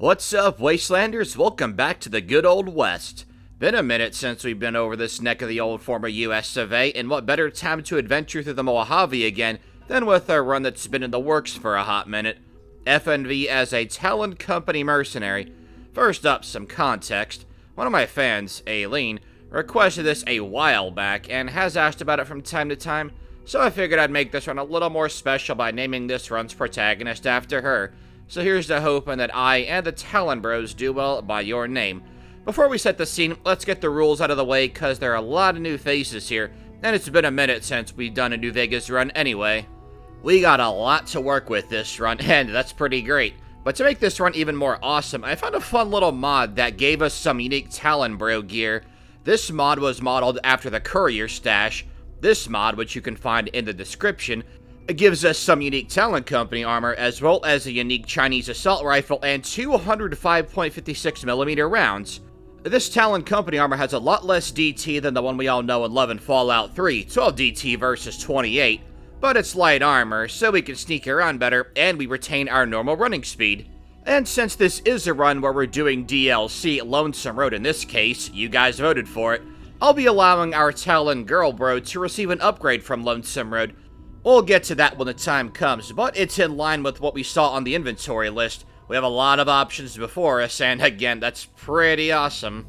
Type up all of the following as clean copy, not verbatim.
What's up, Wastelanders? Welcome back to the good old West. Been a minute since we've been over this neck of the old former US of A, and what better time to adventure through the Mojave again than with a run that's been in the works for a hot minute. FNV as a Talon Company mercenary. First up, some context. One of my fans, Aileen, requested this a while back and has asked about it from time to time, so I figured I'd make this run a little more special by naming this run's protagonist after her. So here's to hoping that I and the Talon Bros do well by your name. Before we set the scene, let's get the rules out of the way, cause there are a lot of new faces here, and it's been a minute since we've done a New Vegas run anyway. We got a lot to work with this run, and that's pretty great. But to make this run even more awesome, I found a fun little mod that gave us some unique Talon Bro gear. This mod was modeled after the Courier stash. This mod, which you can find in the description, gives us some unique Talon Company armor, as well as a unique Chinese assault rifle and 205.56mm rounds. This Talon Company armor has a lot less DT than the one we all know and love in Fallout 3, 12 DT versus 28, but it's light armor, so we can sneak around better, and we retain our normal running speed. And since this is a run where we're doing DLC, Lonesome Road in this case, you guys voted for it, I'll be allowing our Talon Girl Bro to receive an upgrade from Lonesome Road. We'll get to that when the time comes, but it's in line with what we saw on the inventory list. We have a lot of options before us, and again, that's pretty awesome.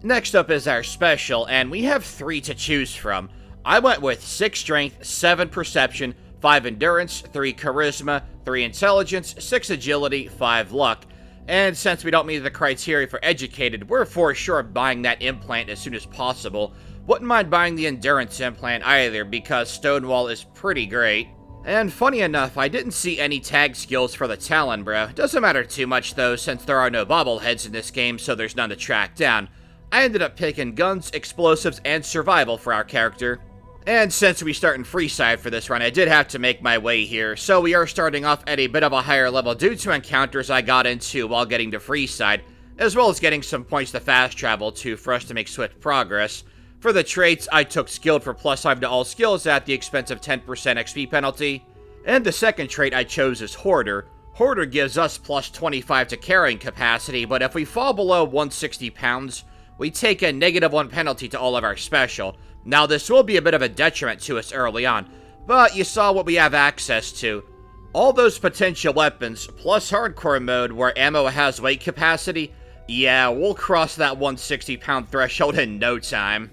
Next up is our special, and we have 3 to choose from. I went with 6 strength, 7 perception, 5 endurance, 3 charisma, 3 intelligence, 6 agility, 5 luck. And since we don't meet the criteria for educated, we're for sure buying that implant as soon as possible. Wouldn't mind buying the endurance implant either, because Stonewall is pretty great. And funny enough, I didn't see any tag skills for the Talon Bro. Doesn't matter too much though, since there are no bobbleheads in this game, so there's none to track down. I ended up picking guns, explosives, and survival for our character. And since we start in Freeside for this run, I did have to make my way here, so we are starting off at a bit of a higher level due to encounters I got into while getting to Freeside, as well as getting some points to fast travel to for us to make swift progress. For the traits, I took Skilled for +5 to all skills at the expense of 10% XP penalty. And the second trait I chose is Hoarder. Hoarder gives us +25 to carrying capacity, but if we fall below 160 pounds, we take a -1 penalty to all of our special. Now this will be a bit of a detriment to us early on, but you saw what we have access to. All those potential weapons, plus Hardcore mode where ammo has weight capacity, yeah, we'll cross that 160 pound threshold in no time.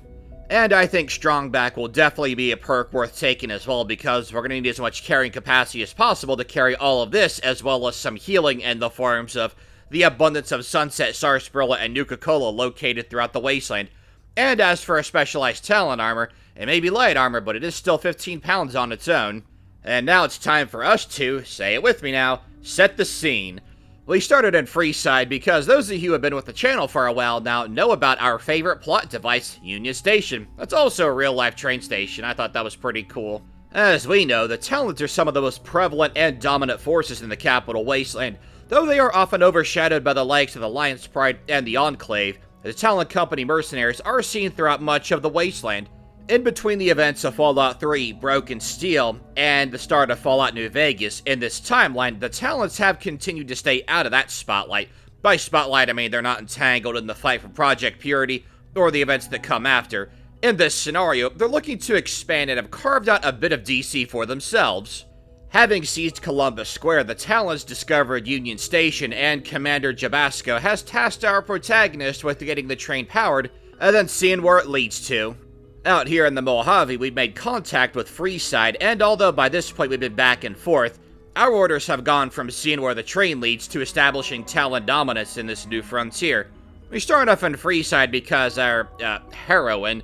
And I think Strongback will definitely be a perk worth taking as well, because we're going to need as much carrying capacity as possible to carry all of this, as well as some healing in the forms of the abundance of Sunset, Sarsaparilla, and Nuka-Cola located throughout the Wasteland. And as for a specialized Talon armor, it may be light armor, but it is still 15 pounds on its own. And now it's time for us to, say it with me now, set the scene. We started in Freeside because those of you who have been with the channel for a while now know about our favorite plot device, Union Station. That's also a real-life train station. I thought that was pretty cool. As we know, the Talons are some of the most prevalent and dominant forces in the capital Wasteland. Though they are often overshadowed by the likes of the Lion's Pride and the Enclave, the Talon Company mercenaries are seen throughout much of the Wasteland. In between the events of Fallout 3, Broken Steel, and the start of Fallout New Vegas, in this timeline, the Talons have continued to stay out of that spotlight. By spotlight, I mean they're not entangled in the fight for Project Purity, or the events that come after. In this scenario, they're looking to expand and have carved out a bit of DC for themselves. Having seized Columbus Square, the Talons discovered Union Station, and Commander Jabasco has tasked our protagonist with getting the train powered, and then seeing where it leads to. Out here in the Mojave, we've made contact with Freeside, and although by this point we've been back and forth, our orders have gone from seeing where the train leads to establishing Talon dominance in this new frontier. We start off in Freeside because our, heroine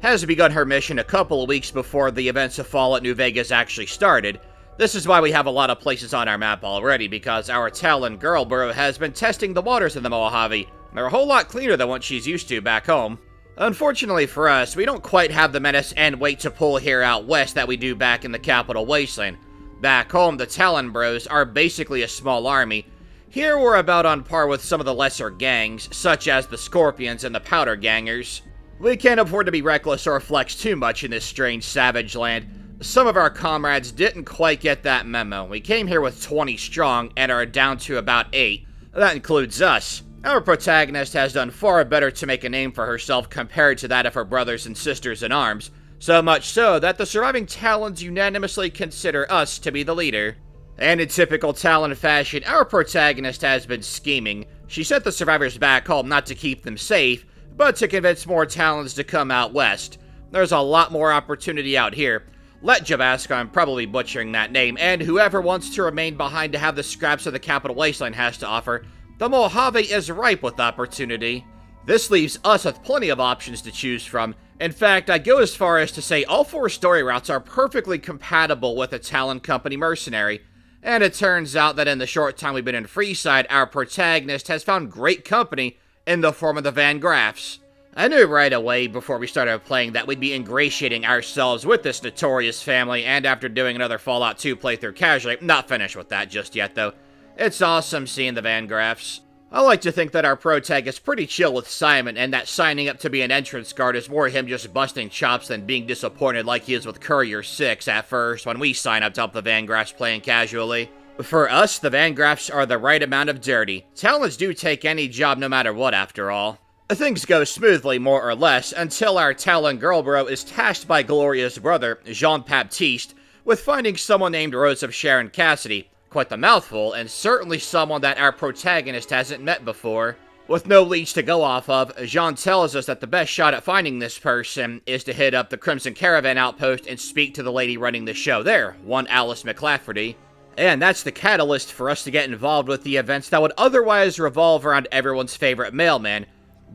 has begun her mission a couple of weeks before the events of Fallout New Vegas actually started. This is why we have a lot of places on our map already, because our Talon Girl Bro has been testing the waters in the Mojave. They're a whole lot cleaner than what she's used to back home. Unfortunately for us, we don't quite have the menace and weight to pull here out west that we do back in the capital Wasteland. Back home, the Talon Bros are basically a small army. Here we're about on par with some of the lesser gangs, such as the Scorpions and the Powder Gangers. We can't afford to be reckless or flex too much in this strange savage land. Some of our comrades didn't quite get that memo. We came here with 20 strong and are down to about 8. That includes us. Our protagonist has done far better to make a name for herself compared to that of her brothers and sisters in arms, so much so that the surviving Talons unanimously consider us to be the leader. And in typical Talon fashion, our protagonist has been scheming. She sent the survivors back home not to keep them safe, but to convince more Talons to come out west. There's a lot more opportunity out here. Let Jabasco, I'm probably butchering that name, and whoever wants to remain behind to have the scraps of the capital wasteland has to offer. The Mojave is ripe with opportunity. This leaves us with plenty of options to choose from. In fact, I go as far as to say all 4 story routes are perfectly compatible with a Talon Company mercenary. And it turns out that in the short time we've been in Freeside, our protagonist has found great company in the form of the Van Graffs. I knew right away before we started playing that we'd be ingratiating ourselves with this notorious family, and after doing another Fallout 2 playthrough casually, not finished with that just yet though, it's awesome seeing the Van Graffs. I like to think that our protag is pretty chill with Simon, and that signing up to be an entrance guard is more him just busting chops than being disappointed like he is with Courier 6 at first when we sign up to help the Van Graffs playing casually. For us, the Van Graffs are the right amount of dirty. Talons do take any job no matter what after all. Things go smoothly, more or less, until our Talon girl bro is tasked by Gloria's brother, Jean-Baptiste, with finding someone named Rose of Sharon Cassidy. Quite the mouthful, and certainly someone that our protagonist hasn't met before. With no leads to go off of, Jean tells us that the best shot at finding this person is to hit up the Crimson Caravan outpost and speak to the lady running the show there, one Alice McLafferty. And that's the catalyst for us to get involved with the events that would otherwise revolve around everyone's favorite mailman.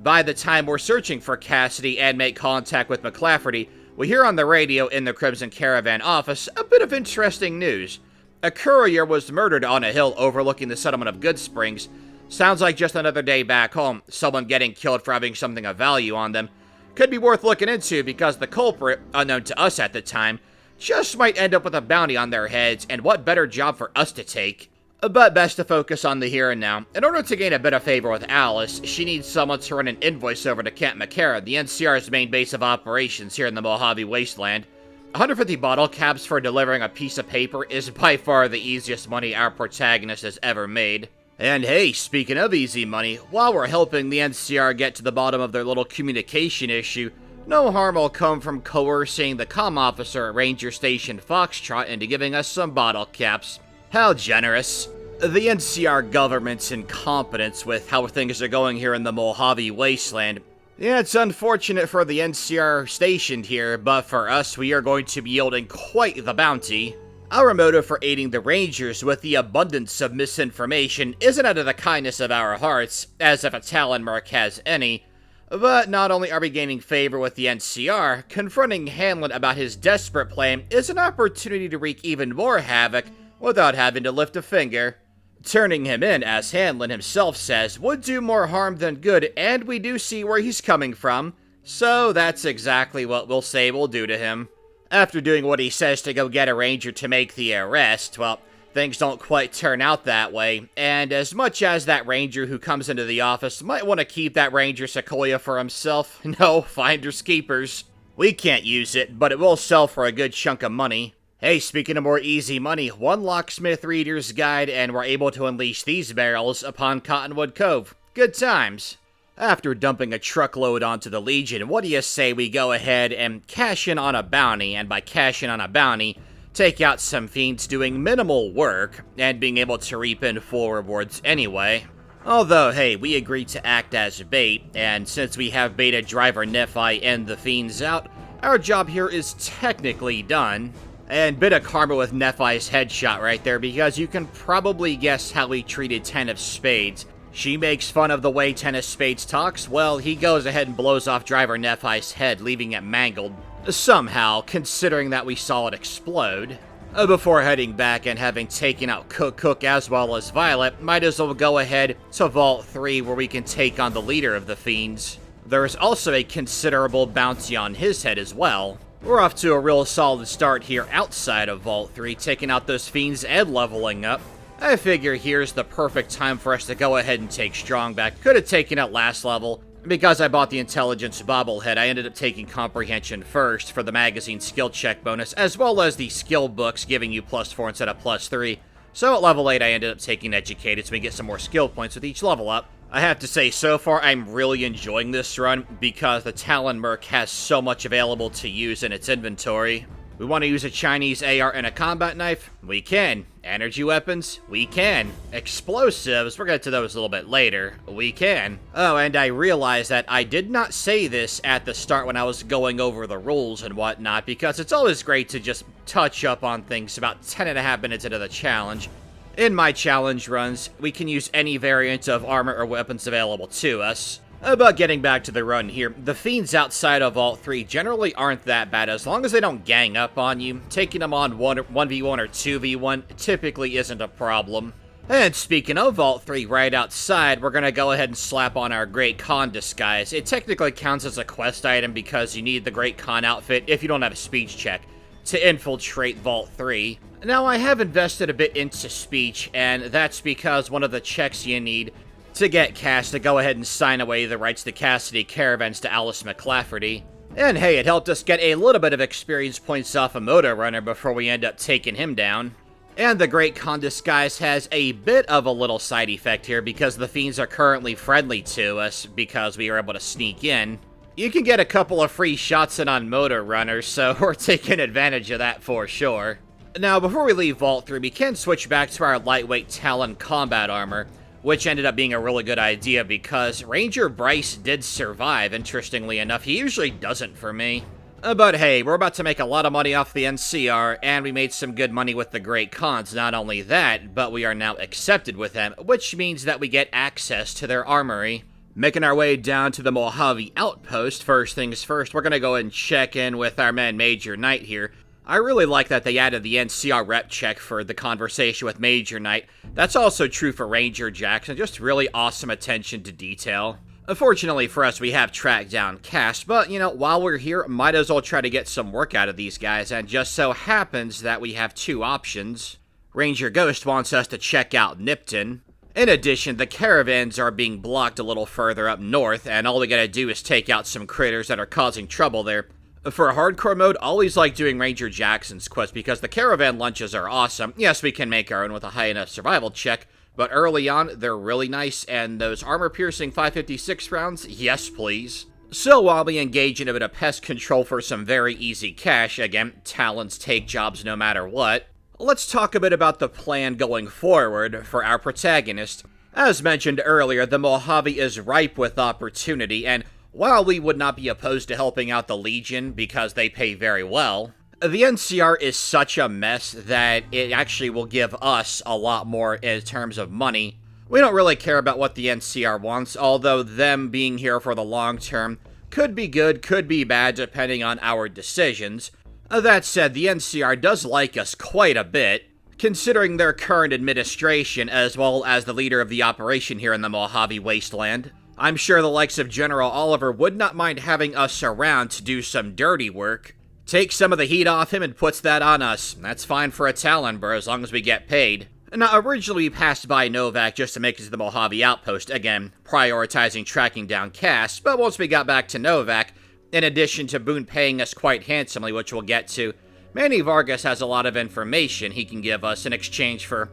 By the time we're searching for Cassidy and make contact with McLafferty, we hear on the radio in the Crimson Caravan office a bit of interesting news. A courier was murdered on a hill overlooking the settlement of Good Springs. Sounds like just another day back home, someone getting killed for having something of value on them. Could be worth looking into because the culprit, unknown to us at the time, just might end up with a bounty on their heads, and what better job for us to take. But best to focus on the here and now. In order to gain a bit of favor with Alice, she needs someone to run an invoice over to Camp McCarran, the NCR's main base of operations here in the Mojave Wasteland. 150 bottle caps for delivering a piece of paper is by far the easiest money our protagonist has ever made. And hey, speaking of easy money, while we're helping the NCR get to the bottom of their little communication issue, no harm will come from coercing the comm officer at Ranger Station Foxtrot into giving us some bottle caps. How generous. The NCR government's incompetence with how things are going here in the Mojave Wasteland. Yeah, it's unfortunate for the NCR stationed here, but for us, we are going to be yielding quite the bounty. Our motive for aiding the Rangers with the abundance of misinformation isn't out of the kindness of our hearts, as if a Talon Merc has any, but not only are we gaining favor with the NCR, confronting Hanlon about his desperate plan is an opportunity to wreak even more havoc without having to lift a finger. Turning him in, as Hanlon himself says, would do more harm than good, and we do see where he's coming from, so that's exactly what we'll say we'll do to him. After doing what he says to go get a ranger to make the arrest, well, things don't quite turn out that way, and as much as that ranger who comes into the office might want to keep that ranger sequoia for himself, no, finders keepers. We can't use it, but it will sell for a good chunk of money. Hey, speaking of more easy money, one locksmith reader's guide, and we're able to unleash these barrels upon Cottonwood Cove. Good times. After dumping a truckload onto the Legion, what do you say we go ahead and cash in on a bounty, and by cash in on a bounty, take out some fiends doing minimal work, and being able to reap in full rewards anyway. Although, hey, we agreed to act as bait, and since we have beta driver Nephi and the fiends out, our job here is technically done. And bit of karma with Nephi's headshot right there, because you can probably guess how he treated Ten of Spades. She makes fun of the way Ten of Spades talks. Well, he goes ahead and blows off driver Nephi's head, leaving it mangled. Somehow, considering that we saw it explode. Before heading back and having taken out Cook as well as Violet, might as well go ahead to Vault 3 where we can take on the leader of the fiends. There is also a considerable bounty on his head as well. We're off to a real solid start here outside of Vault 3, taking out those fiends and leveling up. I figure here's the perfect time for us to go ahead and take Strongback. Could have taken it last level. Because I bought the Intelligence bobblehead, I ended up taking Comprehension first for the magazine skill check bonus, as well as the skill books giving you +4 instead of +3. So at level 8 I ended up taking Educated so we get some more skill points with each level up. I have to say, so far I'm really enjoying this run because the Talon Merc has so much available to use in its inventory. We want to use a Chinese AR and a combat knife? We can. Energy weapons? We can. Explosives? We'll get to those a little bit later. We can. Oh, and I realized that I did not say this at the start when I was going over the rules and whatnot, because it's always great to just touch up on things about 10.5 minutes into the challenge. In my challenge runs, we can use any variant of armor or weapons available to us. But getting back to the run here, the fiends outside of Vault 3 generally aren't that bad as long as they don't gang up on you. Taking them on 1v1 or 2v1 typically isn't a problem. And speaking of Vault 3, right outside, we're gonna go ahead and slap on our Great Khan disguise. It technically counts as a quest item because you need the Great Khan outfit if you don't have a speech check to infiltrate Vault 3. Now, I have invested a bit into speech, and that's because one of the checks you need to get cash to go ahead and sign away the rights to Cassidy caravans to Alice McClafferty. And hey, it helped us get a little bit of experience points off a Moto Runner before we end up taking him down. And the Great Khan disguise has a bit of a little side effect here because the fiends are currently friendly to us because we are able to sneak in. You can get a couple of free shots in on Moto Runners, so we're taking advantage of that for sure. Now, before we leave Vault 3, we can switch back to our lightweight Talon combat armor, which ended up being a really good idea because Ranger Bryce did survive, interestingly enough. He usually doesn't for me. But hey, we're about to make a lot of money off the NCR, and we made some good money with the Great Khans. Not only that, but we are now accepted with them, which means that we get access to their armory. Making our way down to the Mojave outpost, first things first, we're gonna go ahead and check in with our man Major Knight here. I really like that they added the NCR rep check for the conversation with Major Knight. That's also true for Ranger Jackson, just really awesome attention to detail. Unfortunately for us, we have tracked down Cass, but, you know, while we're here, might as well try to get some work out of these guys, and just so happens that we have two options. Ranger Ghost wants us to check out Nipton. In addition, the caravans are being blocked a little further up north, and all we gotta do is take out some critters that are causing trouble there. For hardcore mode, always like doing Ranger Jackson's quest because the caravan lunches are awesome. Yes, we can make our own with a high enough survival check, but early on, they're really nice, and those armor-piercing 556 rounds, yes please. So while we engage in a bit of pest control for some very easy cash, again, Talons take jobs no matter what, let's talk a bit about the plan going forward for our protagonist. As mentioned earlier, the Mojave is ripe with opportunity, and while we would not be opposed to helping out the Legion because they pay very well, the NCR is such a mess that it actually will give us a lot more in terms of money. We don't really care about what the NCR wants, although them being here for the long term could be good, could be bad, depending on our decisions. That said, the NCR does like us quite a bit, considering their current administration as well as the leader of the operation here in the Mojave Wasteland. I'm sure the likes of General Oliver would not mind having us around to do some dirty work. Take some of the heat off him and puts that on us. That's fine for a Talon bro as long as we get paid. Now, originally we passed by Novac just to make it to the Mojave outpost, again, prioritizing tracking down Cass, but once we got back to Novac, in addition to Boone paying us quite handsomely, which we'll get to, Manny Vargas has a lot of information he can give us in exchange for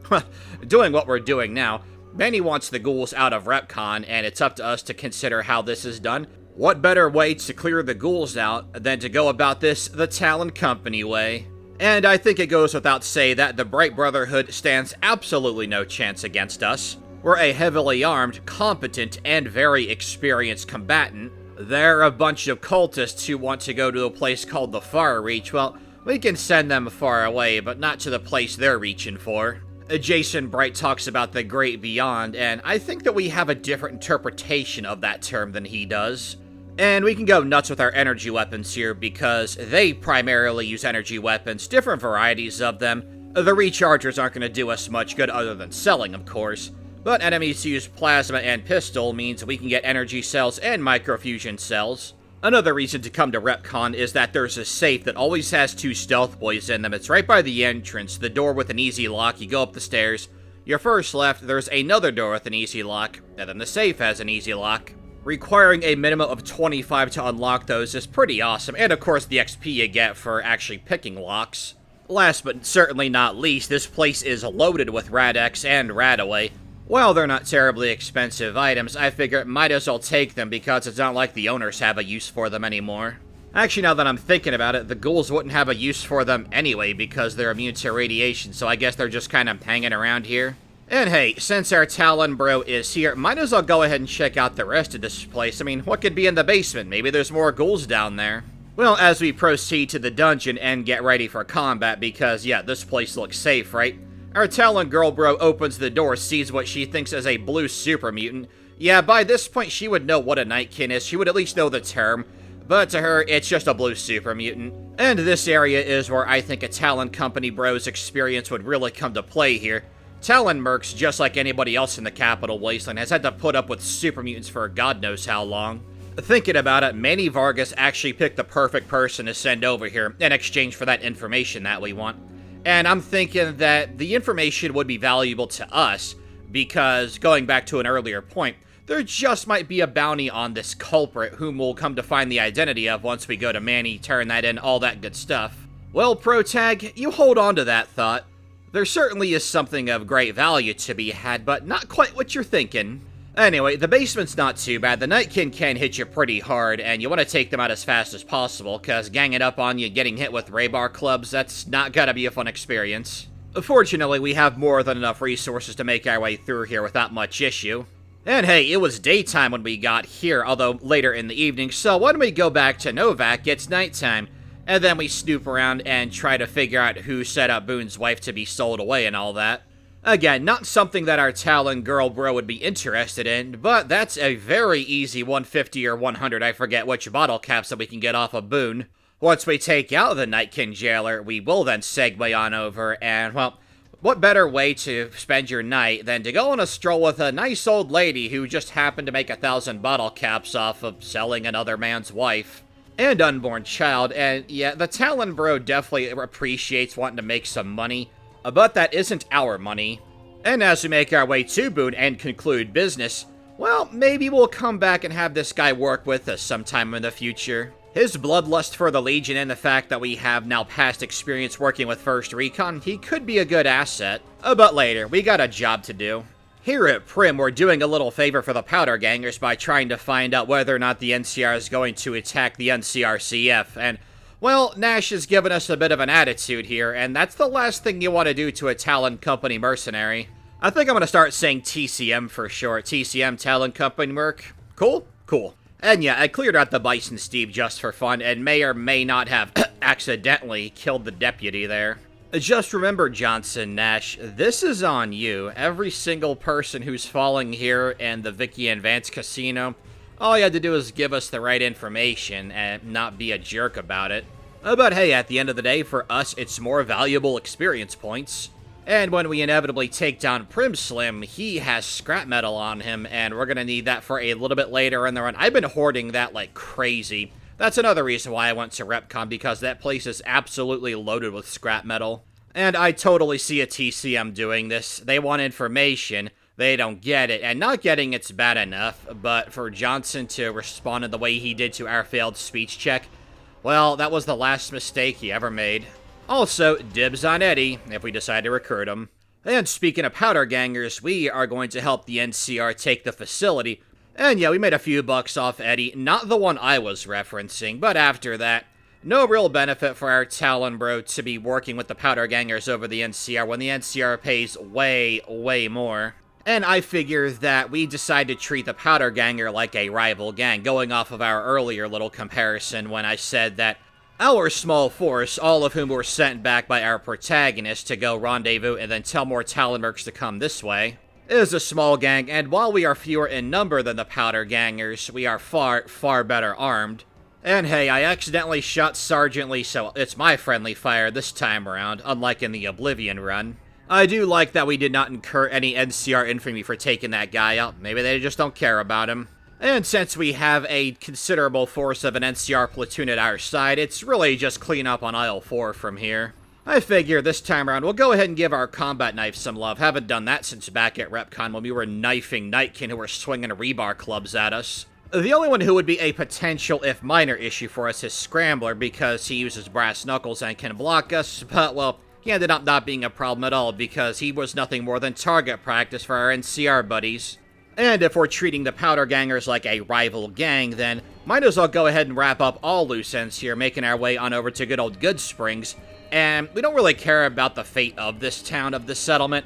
doing what we're doing now. Benny wants the ghouls out of RepCon, and it's up to us to consider how this is done. What better way to clear the ghouls out than to go about this the Talon Company way? And I think it goes without saying that the Bright Brotherhood stands absolutely no chance against us. We're a heavily armed, competent, and very experienced combatant. They're a bunch of cultists who want to go to a place called the Far Reach. Well, we can send them far away, but not to the place they're reaching for. Jason Bright talks about the Great Beyond, and I think that we have a different interpretation of that term than he does. And we can go nuts with our energy weapons here because they primarily use energy weapons, different varieties of them. The rechargers aren't going to do us much good other than selling, of course. But enemies who use plasma and pistol means we can get energy cells and microfusion cells. Another reason to come to RepCon is that there's a safe that always has two stealth boys in them. It's right by the entrance, the door with an easy lock. You go up the stairs. Your first left, there's another door with an easy lock, and then the safe has an easy lock. Requiring a minimum of 25 to unlock those is pretty awesome, and of course the XP you get for actually picking locks. Last but certainly not least, this place is loaded with Rad-X and Radaway. While they're not terribly expensive items, I figure it might as well take them because it's not like the owners have a use for them anymore. Actually, now that I'm thinking about it, the ghouls wouldn't have a use for them anyway because they're immune to radiation, so I guess they're just kind of hanging around here. And hey, since our Talon bro is here, might as well go ahead and check out the rest of this place. I mean, what could be in the basement? Maybe there's more ghouls down there. Well, as we proceed to the dungeon and get ready for combat, because yeah, this place looks safe, right? Our Talon girl bro opens the door, sees what she thinks is a blue super mutant. Yeah, by this point she would know what a nightkin is, she would at least know the term. But to her, it's just a blue super mutant. And this area is where I think a Talon Company bro's experience would really come to play here. Talon Mercs, just like anybody else in the capital Wasteland, has had to put up with super mutants for God knows how long. Thinking about it, Manny Vargas actually picked the perfect person to send over here in exchange for that information that we want. And I'm thinking that the information would be valuable to us because, going back to an earlier point, there just might be a bounty on this culprit whom we'll come to find the identity of once we go to Manny, turn that in, all that good stuff. Well, Protag, you hold on to that thought. There certainly is something of great value to be had, but not quite what you're thinking. Anyway, the basement's not too bad. The nightkin can hit you pretty hard, and you want to take them out as fast as possible, because ganging up on you getting hit with Raybar clubs, that's not gonna be a fun experience. Fortunately, we have more than enough resources to make our way through here without much issue. And hey, it was daytime when we got here, although later in the evening, so when we go back to Novac, it's nighttime. And then we snoop around and try to figure out who set up Boone's wife to be sold away and all that. Again, not something that our Talon girl bro would be interested in, but that's a very easy 150 or 100, I forget which bottle caps that we can get off of Boone. Once we take out the Nightkin Jailer, we will then segue on over, and well, what better way to spend your night than to go on a stroll with a nice old lady who just happened to make 1,000 bottle caps off of selling another man's wife and unborn child. And yeah, the Talon bro definitely appreciates wanting to make some money, but that isn't our money. And as we make our way to Boone and conclude business, well, maybe we'll come back and have this guy work with us sometime in the future. His bloodlust for the Legion and the fact that we have now past experience working with 1st Recon, he could be a good asset. But later, we got a job to do. Here at Prim, we're doing a little favor for the Powder Gangers by trying to find out whether or not the NCR is going to attack the NCRCF, and well, Nash has given us a bit of an attitude here, and that's the last thing you want to do to a Talon Company mercenary. I think I'm going to start saying TCM for short. TCM, Talon Company Merc. Cool? Cool. And yeah, I cleared out the Bison Steve just for fun, and may or may not have accidentally killed the deputy there. Just remember, Johnson Nash, this is on you. Every single person who's falling here in the Vicky and Vance Casino, all you had to do is give us the right information and not be a jerk about it. But hey, at the end of the day, for us, it's more valuable experience points. And when we inevitably take down Prim Slim, he has scrap metal on him, and we're gonna need that for a little bit later in the run. I've been hoarding that like crazy. That's another reason why I went to RepCon, because that place is absolutely loaded with scrap metal. And I totally see a TCM doing this. They want information, they don't get it, and not getting it's bad enough, but for Johnson to respond in the way he did to our failed speech check, well, that was the last mistake he ever made. Also, dibs on Eddie, if we decide to recruit him. And speaking of powder gangers, we are going to help the NCR take the facility. And yeah, we made a few bucks off Eddie, not the one I was referencing, but after that, no real benefit for our Talon bro to be working with the powder gangers over the NCR when the NCR pays way, way more. And I figure that we decide to treat the powder ganger like a rival gang, going off of our earlier little comparison when I said that our small force, all of whom were sent back by our protagonist to go rendezvous and then tell more Talon Mercs to come this way, is a small gang, and while we are fewer in number than the powder gangers, we are far, far better armed. And hey, I accidentally shot Sergeant Lee, so it's my friendly fire this time around, unlike in the Oblivion run. I do like that we did not incur any NCR infamy for taking that guy out. Maybe they just don't care about him. And since we have a considerable force of an NCR platoon at our side, it's really just clean up on aisle 4 from here. I figure this time around we'll go ahead and give our combat knife some love. Haven't done that since back at RepCon when we were knifing Nightkin who were swinging rebar clubs at us. The only one who would be a potential, if minor, issue for us is Scrambler, because he uses brass knuckles and can block us, but, well, he ended up not being a problem at all, because he was nothing more than target practice for our NCR buddies. And if we're treating the Powder Gangers like a rival gang, then might as well go ahead and wrap up all loose ends here, making our way on over to good old Goodsprings. And we don't really care about the fate of this town, of this settlement,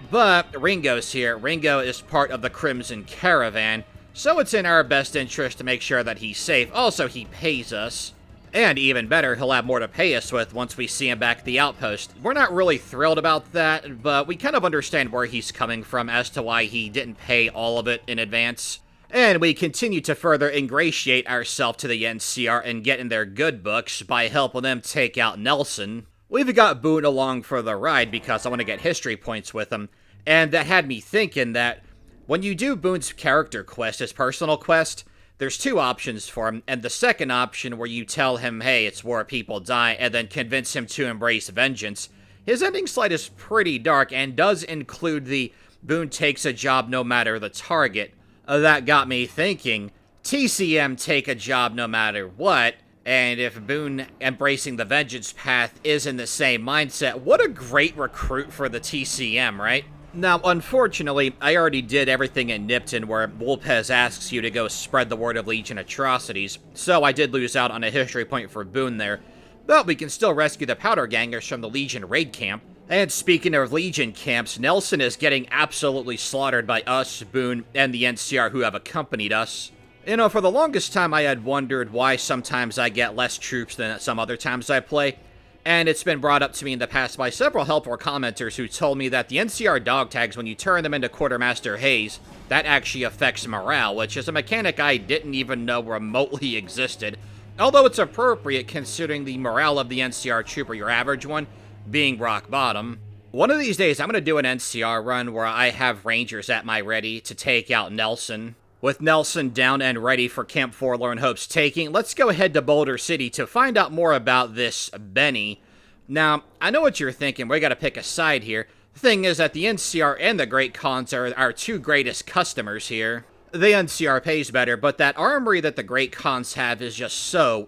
but Ringo's here. Ringo is part of the Crimson Caravan, so it's in our best interest to make sure that he's safe. Also, he pays us. And even better, he'll have more to pay us with once we see him back at the outpost. We're not really thrilled about that, but we kind of understand where he's coming from as to why he didn't pay all of it in advance. And we continue to further ingratiate ourselves to the NCR and get in their good books by helping them take out Nelson. We've got Boone along for the ride because I want to get history points with him, and that had me thinking that when you do Boone's character quest, his personal quest, there's two options for him, and the second option where you tell him, hey, it's where people die, and then convince him to embrace vengeance. His ending slide is pretty dark and does include the Boone takes a job no matter the target. That got me thinking, TCM take a job no matter what, and if Boone embracing the vengeance path is in the same mindset, what a great recruit for the TCM, right? Now, unfortunately, I already did everything in Nipton where Wolpez asks you to go spread the word of Legion atrocities, so I did lose out on a history point for Boone there, but we can still rescue the Powder Gangers from the Legion raid camp. And speaking of Legion camps, Nelson is getting absolutely slaughtered by us, Boone, and the NCR who have accompanied us. You know, for the longest time I had wondered why sometimes I get less troops than some other times I play. And it's been brought up to me in the past by several helpful commenters who told me that the NCR dog tags, when you turn them into Quartermaster Haze, that actually affects morale, which is a mechanic I didn't even know remotely existed. Although it's appropriate considering the morale of the NCR trooper, your average one, being rock bottom. One of these days I'm going to do an NCR run where I have Rangers at my ready to take out Nelson. With Nelson down and ready for Camp Forlorn Hope's taking, let's go ahead to Boulder City to find out more about this Benny. Now, I know what you're thinking, we gotta pick a side here. The thing is that the NCR and the Great Khans are our two greatest customers here. The NCR pays better, but that armory that the Great Khans have is just so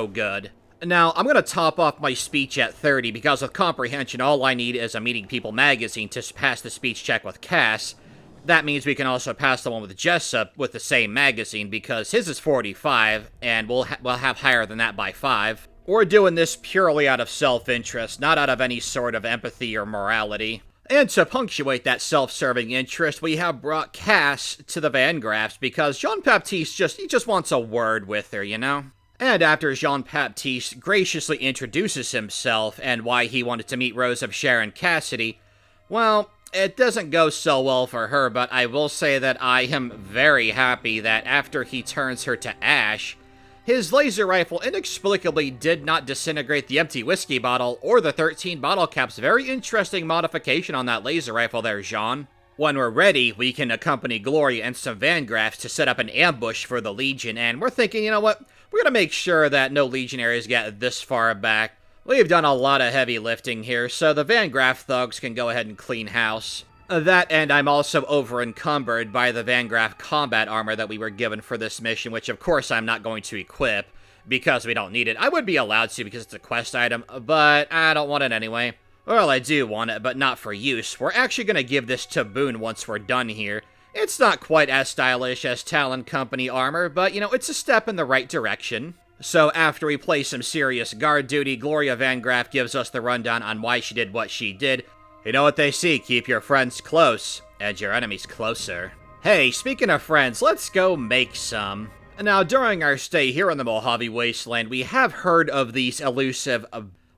good. Now, I'm gonna top off my speech at 30, because with comprehension, all I need is a Meeting People magazine to pass the speech check with Cass. That means we can also pass the one with Jessup with the same magazine, because his is 45, and we'll have higher than that by 5. We're doing this purely out of self-interest, not out of any sort of empathy or morality. And to punctuate that self-serving interest, we have brought Cass to the Van Graffs, because Jean-Baptiste just wants a word with her, you know? And after Jean-Baptiste graciously introduces himself and why he wanted to meet Rose of Sharon Cassidy, well, it doesn't go so well for her, but I will say that I am very happy that after he turns her to ash, his laser rifle inexplicably did not disintegrate the empty whiskey bottle or the 13 bottle caps. Very interesting modification on that laser rifle there, Jean. When we're ready, we can accompany Gloria and some Van Graffs to set up an ambush for the Legion, and we're thinking, you know what, we're gonna make sure that no Legionaries get this far back. We've done a lot of heavy lifting here, so the Van Graff thugs can go ahead and clean house. That, and I'm also over-encumbered by the Van Graff combat armor that we were given for this mission, which of course I'm not going to equip, because we don't need it. I would be allowed to because it's a quest item, but I don't want it anyway. Well, I do want it, but not for use. We're actually going to give this to Boone once we're done here. It's not quite as stylish as Talon Company armor, but, you know, it's a step in the right direction. So after we play some serious guard duty, Gloria Van Graff gives us the rundown on why she did what she did. You know what they say, keep your friends close, and your enemies closer. Hey, speaking of friends, let's go make some. Now, during our stay here in the Mojave Wasteland, we have heard of these elusive...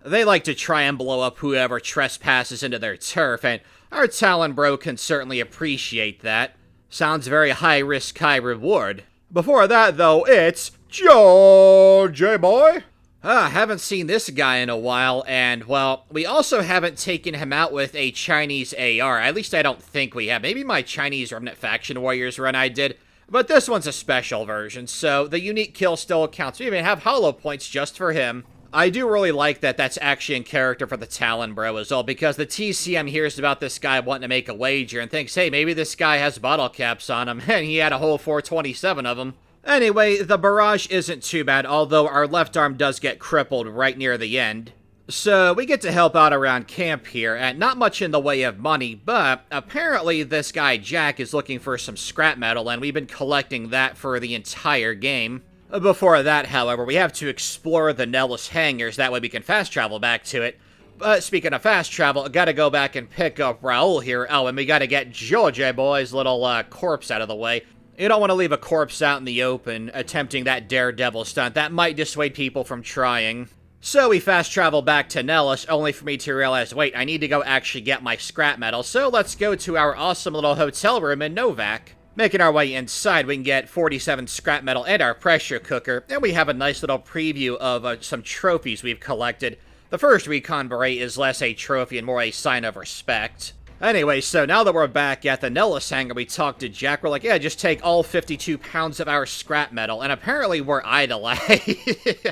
they like to try and blow up whoever trespasses into their turf, and our Talon bro can certainly appreciate that. Sounds very high risk, high reward. Before that, though, it's... J-Boy? Haven't seen this guy in a while, and, well, we also haven't taken him out with a Chinese AR. At least I don't think we have. Maybe my Chinese Remnant Faction Warriors run I did, but this one's a special version, so the unique kill still counts. We even have hollow points just for him. I do really like that that's actually in character for the Talon bro as well, because the TCM hears about this guy wanting to make a wager and thinks, hey, maybe this guy has bottle caps on him, and he had a whole 427 of them. Anyway, the barrage isn't too bad, although our left arm does get crippled right near the end. So we get to help out around camp here, and not much in the way of money, but apparently this guy Jack is looking for some scrap metal, and we've been collecting that for the entire game. Before that, however, we have to explore the Nellis hangars, that way we can fast travel back to it. But speaking of fast travel, I gotta go back and pick up Raul here. Oh, and we gotta get George boy's little corpse out of the way. You don't want to leave a corpse out in the open, attempting that daredevil stunt. That might dissuade people from trying. So we fast travel back to Nellis, only for me to realize, wait, I need to go actually get my scrap metal. So let's go to our awesome little hotel room in Novac. Making our way inside, we can get 47 scrap metal and our pressure cooker, and we have a nice little preview of some trophies we've collected. The first recon beret is less a trophy and more a sign of respect. Anyway, so now that we're back at the Nellis hangar, we talked to Jack. We're like, yeah, just take all 52 pounds of our scrap metal, and apparently we're idolized.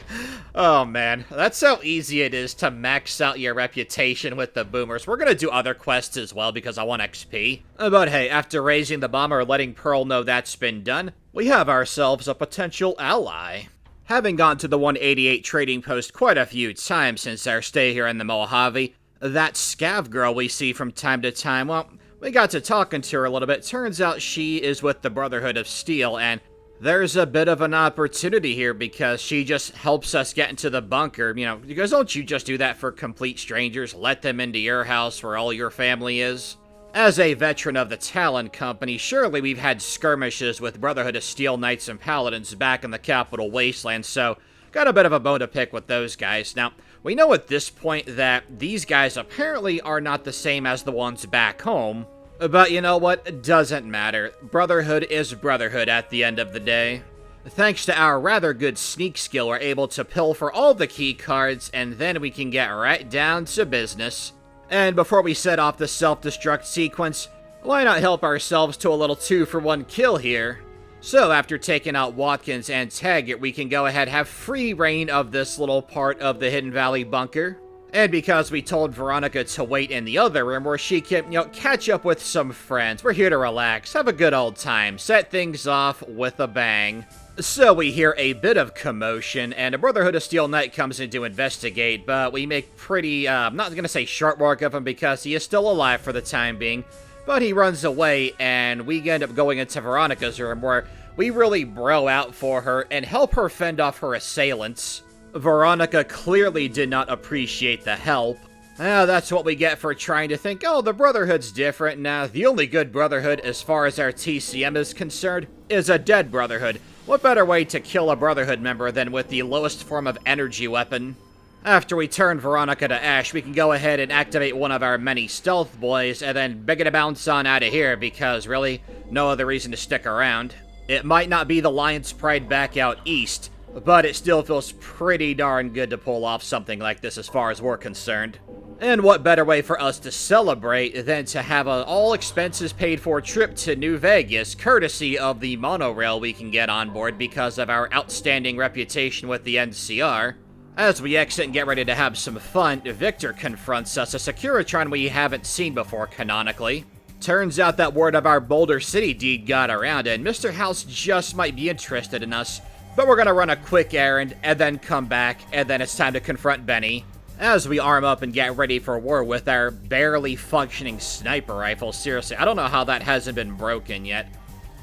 Oh man, that's how easy it is to max out your reputation with the boomers. We're gonna do other quests as well because I want XP. But hey, after raising the bomb or letting Pearl know that's been done, we have ourselves a potential ally. Having gone to the 188 trading post quite a few times since our stay here in the Mojave, that scav girl we see from time to time, well, we got to talking to her a little bit. Turns out she is with the Brotherhood of Steel, and there's a bit of an opportunity here because she just helps us get into the bunker. You know, because don't you just do that for complete strangers? Let them into your house where all your family is? As a veteran of the Talon Company, surely we've had skirmishes with Brotherhood of Steel Knights and Paladins back in the Capital Wasteland, so got a bit of a bone to pick with those guys. Now, we know at this point that these guys apparently are not the same as the ones back home. But you know what? It doesn't matter. Brotherhood is Brotherhood at the end of the day. Thanks to our rather good sneak skill, we're able to pilfer all the key cards, and then we can get right down to business. And before we set off the self-destruct sequence, why not help ourselves to a little 2-for-1 kill here? So after taking out Watkins and Taggart, we can go ahead and have free reign of this little part of the Hidden Valley bunker. And because we told Veronica to wait in the other room where she can, catch up with some friends, we're here to relax, have a good old time, set things off with a bang. So we hear a bit of commotion, and a Brotherhood of Steel Knight comes in to investigate, but we make pretty, I'm not gonna say short work of him because he is still alive for the time being. But he runs away, and we end up going into Veronica's room, where we really bro out for her and help her fend off her assailants. Veronica clearly did not appreciate the help. That's what we get for trying to think, oh, the Brotherhood's different. Nah, the only good Brotherhood, as far as our TCM is concerned, is a dead Brotherhood. What better way to kill a Brotherhood member than with the lowest form of energy weapon? After we turn Veronica to ash, we can go ahead and activate one of our many stealth boys, and then beg to bounce on out of here, because really, no other reason to stick around. It might not be the Lion's Pride back out east, but it still feels pretty darn good to pull off something like this as far as we're concerned. And what better way for us to celebrate than to have an all-expenses-paid-for trip to New Vegas, courtesy of the monorail we can get on board because of our outstanding reputation with the NCR. As we exit and get ready to have some fun, Victor confronts us, a Securitron we haven't seen before canonically. Turns out that word of our Boulder City deed got around, and Mr. House just might be interested in us. But we're gonna run a quick errand, and then come back, and then it's time to confront Benny. As we arm up and get ready for war with our barely functioning sniper rifle, seriously, I don't know how that hasn't been broken yet.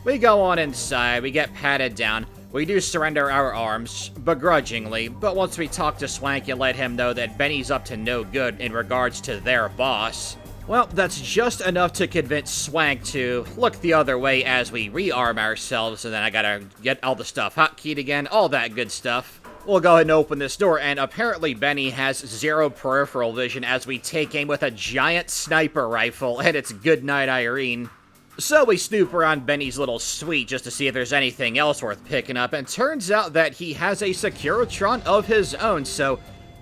We go on inside, we get patted down. We do surrender our arms, begrudgingly, but once we talk to Swank and let him know that Benny's up to no good in regards to their boss, well, that's just enough to convince Swank to look the other way as we rearm ourselves, and then I gotta get all the stuff hotkeyed again, all that good stuff. We'll go ahead and open this door, and apparently Benny has zero peripheral vision as we take aim with a giant sniper rifle, and it's goodnight Irene. So we snoop around Benny's little suite just to see if there's anything else worth picking up, and turns out that he has a Securitron of his own, so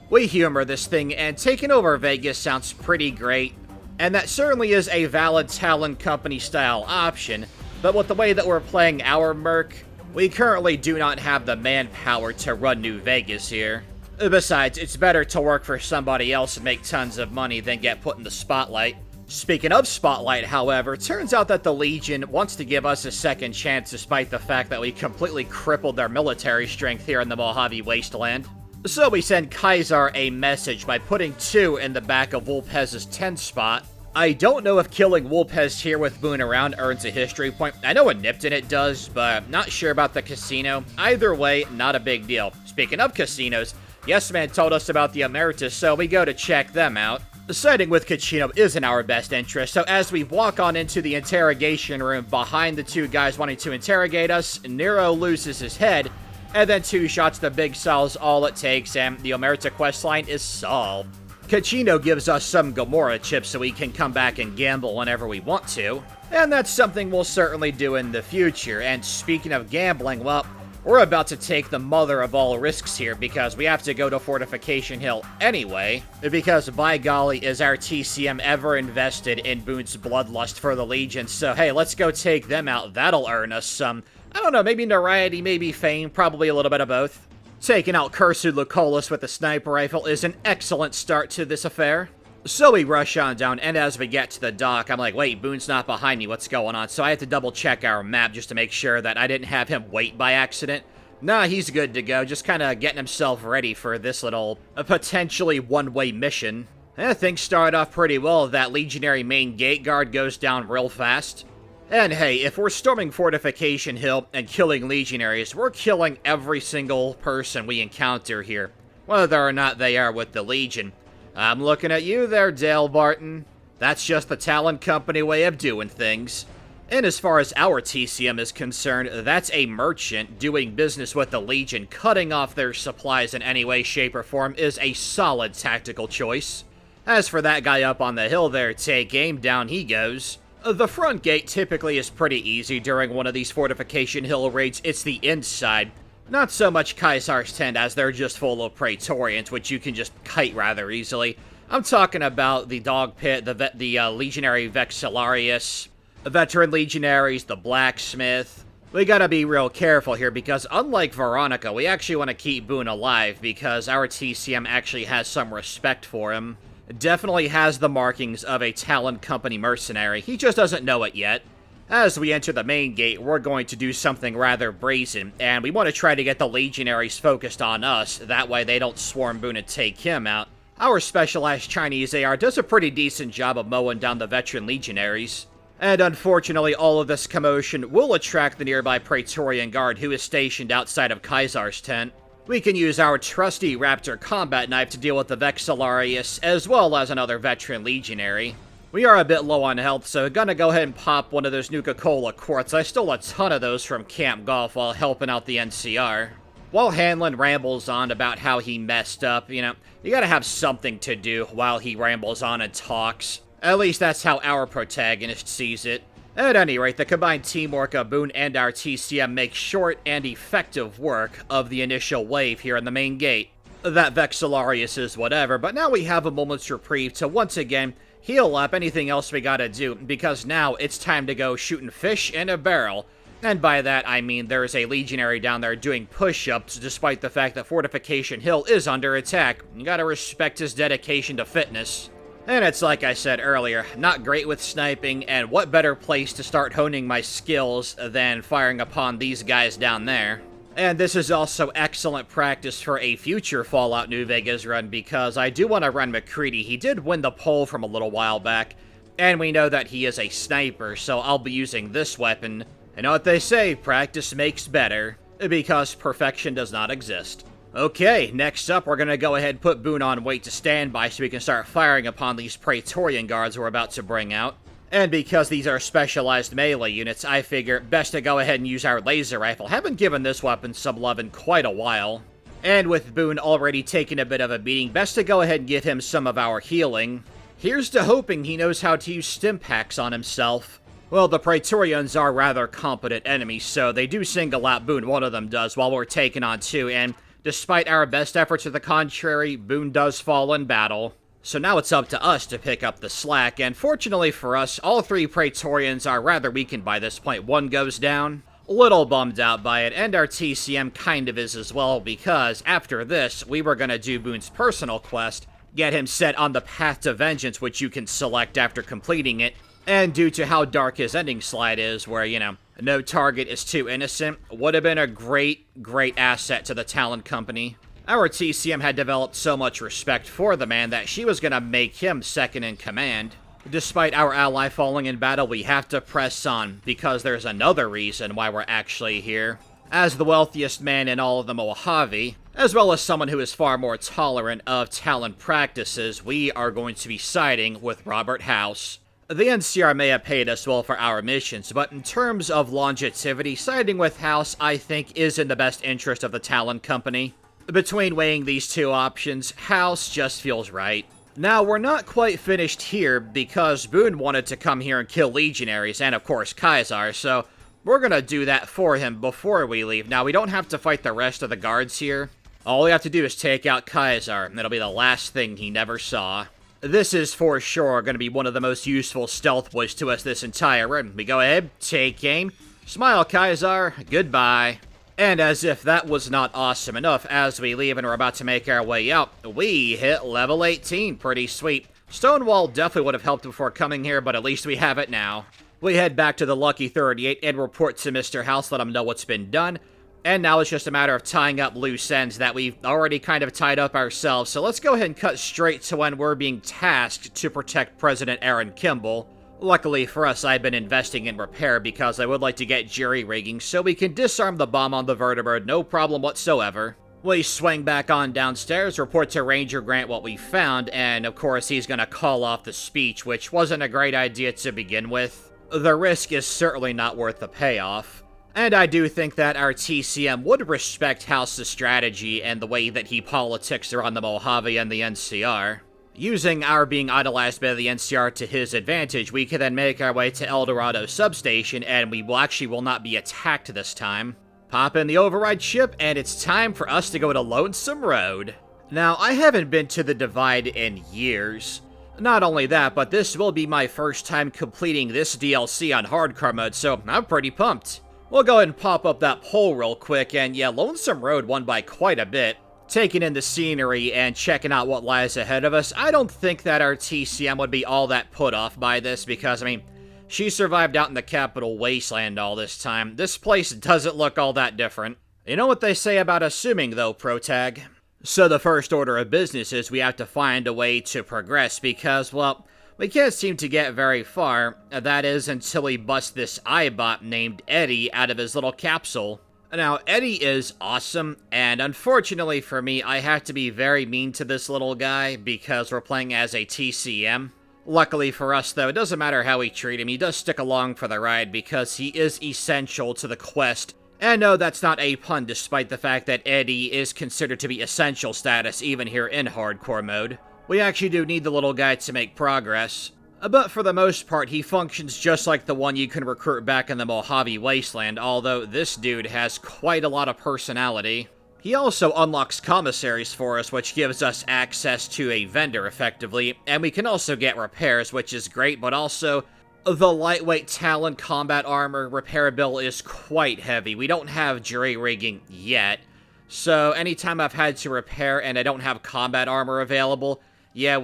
we humor this thing, and taking over Vegas sounds pretty great, and that certainly is a valid Talon Company style option, but with the way that we're playing our Merc, we currently do not have the manpower to run New Vegas here. Besides, it's better to work for somebody else and make tons of money than get put in the spotlight. Speaking of Spotlight, however, turns out that the Legion wants to give us a second chance despite the fact that we completely crippled their military strength here in the Mojave Wasteland. So we send Kaiser a message by putting 2 in the back of Wolpez's 10 spot. I don't know if killing Wolpez here with Boone around earns a history point. I know a Nipton it does, but not sure about the casino. Either way, not a big deal. Speaking of casinos, Yes Man told us about the Emeritus, so we go to check them out. Siding with Kachino is in our best interest, so as we walk on into the interrogation room behind the 2 guys wanting to interrogate us, Nero loses his head, and then 2 shots to Big Sal's all it takes, and the Omerta questline is solved. Kachino gives us some Gamora chips so we can come back and gamble whenever we want to, and that's something we'll certainly do in the future. And speaking of gambling, well, we're about to take the mother of all risks here because we have to go to Fortification Hill anyway, because by golly is our TCM ever invested in Boone's bloodlust for the Legion, so hey, let's go take them out. That'll earn us some, I don't know, maybe notoriety, maybe fame, probably a little bit of both. Taking out Kursu Lucullus with a sniper rifle is an excellent start to this affair. So we rush on down, and as we get to the dock, I'm like, wait, Boone's not behind me, what's going on? So I have to double check our map just to make sure that I didn't have him wait by accident. Nah, he's good to go, just kind of getting himself ready for this little, potentially one-way mission. And things start off pretty well. That Legionary main gate guard goes down real fast. And hey, if we're storming Fortification Hill and killing Legionaries, we're killing every single person we encounter here, whether or not they are with the Legion. I'm looking at you there, Dale Barton. That's just the Talon Company way of doing things. And as far as our TCM is concerned, that's a merchant doing business with the Legion. Cutting off their supplies in any way, shape, or form is a solid tactical choice. As for that guy up on the hill there, take aim, down he goes. The front gate typically is pretty easy during one of these Fortification Hill raids. It's the inside. Not so much Kaiser's tent, as they're just full of Praetorians, which you can just kite rather easily. I'm talking about the Dog Pit, the Legionary Vexillarius, the Veteran Legionaries, the Blacksmith. We gotta be real careful here, because unlike Veronica, we actually want to keep Boone alive, because our TCM actually has some respect for him. Definitely has the markings of a Talon Company mercenary. He just doesn't know it yet. As we enter the main gate, we're going to do something rather brazen, and we want to try to get the Legionaries focused on us, that way they don't swarm Boone and take him out. Our specialized Chinese AR does a pretty decent job of mowing down the veteran Legionaries. And unfortunately, all of this commotion will attract the nearby Praetorian Guard who is stationed outside of Kaiser's tent. We can use our trusty Raptor combat knife to deal with the Vexillarius, as well as another veteran Legionary. We are a bit low on health, so gonna go ahead and pop one of those Nuka-Cola quarts. I stole a ton of those from Camp Golf while helping out the NCR. While Hanlon rambles on about how he messed up, you know, you gotta have something to do while he rambles on and talks. At least that's how our protagonist sees it. At any rate, the combined teamwork of Boone and our TCM makes short and effective work of the initial wave here in the main gate. That Vexillarius is whatever, but now we have a moment's reprieve to once again heal up anything else we gotta do, because now it's time to go shooting fish in a barrel. And by that, I mean there's a Legionary down there doing push-ups despite the fact that Fortification Hill is under attack. You gotta respect his dedication to fitness. And it's like I said earlier, not great with sniping, and what better place to start honing my skills than firing upon these guys down there. And this is also excellent practice for a future Fallout New Vegas run, because I do want to run McCready. He did win the poll from a little while back, and we know that he is a sniper, so I'll be using this weapon. You know what they say, practice makes better, because perfection does not exist. Okay, next up, we're going to go ahead and put Boone on wait to standby so we can start firing upon these Praetorian Guards we're about to bring out. And because these are specialized melee units, I figure best to go ahead and use our laser rifle. Haven't given this weapon some love in quite a while. And with Boone already taking a bit of a beating, best to go ahead and give him some of our healing. Here's to hoping he knows how to use stim packs on himself. Well, the Praetorians are rather competent enemies, so they do single out Boone, one of them does, while we're taking on 2, and despite our best efforts to the contrary, Boone does fall in battle. So now it's up to us to pick up the slack, and fortunately for us, all 3 Praetorians are rather weakened by this point. One goes down, a little bummed out by it, and our TCM kind of is as well, because after this, we were going to do Boone's personal quest, get him set on the path to vengeance, which you can select after completing it. And due to how dark his ending slide is, where, you know, no target is too innocent, would have been a great asset to the Talon Company. Our TCM had developed so much respect for the man that she was going to make him second in command. Despite our ally falling in battle, we have to press on, because there's another reason why we're actually here. As the wealthiest man in all of the Mojave, as well as someone who is far more tolerant of Talon practices, we are going to be siding with Robert House. The NCR may have paid us well for our missions, but in terms of longevity, siding with House, I think, is in the best interest of the Talon Company. Between weighing these two options, House just feels right. Now, we're not quite finished here, because Boone wanted to come here and kill legionaries, and of course Kaisar, so we're gonna do that for him before we leave. Now, we don't have to fight the rest of the guards here. All we have to do is take out Kaisar, and it'll be the last thing he never saw. This is for sure going to be one of the most useful stealth boys to us this entire run. We go ahead, take aim, smile Kaisar, goodbye. And as if that was not awesome enough, as we leave and we're about to make our way out, we hit level 18, pretty sweet. Stonewall definitely would have helped before coming here, but at least we have it now. We head back to the Lucky 38 and report to Mr. House, let him know what's been done. And now it's just a matter of tying up loose ends that we've already kind of tied up ourselves. So let's go ahead and cut straight to when we're being tasked to protect President Aaron Kimball. Luckily for us, I've been investing in repair because I would like to get jury-rigging so we can disarm the bomb on the vertibird, no problem whatsoever. We swing back on downstairs, report to Ranger Grant what we found, and of course he's gonna call off the speech, which wasn't a great idea to begin with. The risk is certainly not worth the payoff. And I do think that our TCM would respect House's strategy and the way that he politics around the Mojave and the NCR. Using our being idolized by the NCR to his advantage, we can then make our way to El Dorado substation, and we will not be attacked this time. Pop in the override ship, and it's time for us to go to Lonesome Road. Now, I haven't been to the Divide in years. Not only that, but this will be my first time completing this DLC on hardcore mode, so I'm pretty pumped. We'll go ahead and pop up that poll real quick, and yeah, Lonesome Road won by quite a bit. Taking in the scenery and checking out what lies ahead of us, I don't think that our TCM would be all that put off by this because, I mean, she survived out in the capital Wasteland all this time. This place doesn't look all that different. You know what they say about assuming, though, protag? So the first order of business is we have to find a way to progress because, well, we can't seem to get very far. That is until we bust this iBot named Eddie out of his little capsule. Now, Eddie is awesome, and unfortunately for me, I have to be very mean to this little guy because we're playing as a TCM. Luckily for us, though, it doesn't matter how we treat him, he does stick along for the ride because he is essential to the quest. And no, that's not a pun, despite the fact that Eddie is considered to be essential status even here in hardcore mode. We actually do need the little guy to make progress. But for the most part, he functions just like the one you can recruit back in the Mojave Wasteland, although this dude has quite a lot of personality. He also unlocks commissaries for us, which gives us access to a vendor, effectively, and we can also get repairs, which is great, but also, the lightweight Talon combat armor repair bill is quite heavy. We don't have jury rigging yet, so anytime I've had to repair and I don't have combat armor available, yeah,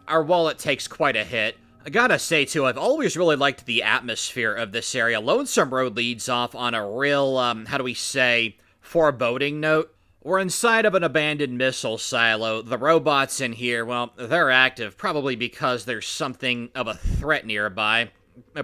our wallet takes quite a hit. I gotta say, too, I've always really liked the atmosphere of this area. Lonesome Road leads off on a real, how do we say, foreboding note. We're inside of an abandoned missile silo. The robots in here, well, they're active, probably because there's something of a threat nearby.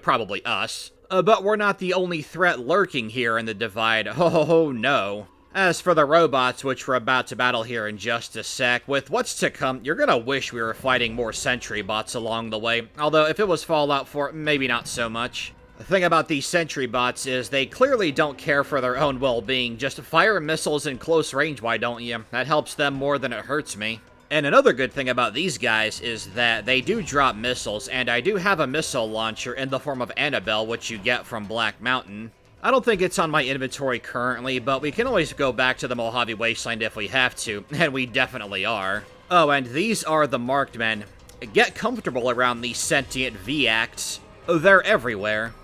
Probably us. But we're not the only threat lurking here in the Divide. Oh, no. As for the robots, which we're about to battle here in just a sec, with what's to come, you're gonna wish we were fighting more sentry bots along the way. Although, if it was Fallout 4, maybe not so much. The thing about these sentry bots is they clearly don't care for their own well-being. Just fire missiles in close range, why don't you? That helps them more than it hurts me. And another good thing about these guys is that they do drop missiles, and I do have a missile launcher in the form of Annabelle, which you get from Black Mountain. I don't think it's on my inventory currently, but we can always go back to the Mojave Wasteland if we have to, and we definitely are. Oh, and these are the marked men. Get comfortable around these sentient V-Acts. They're everywhere.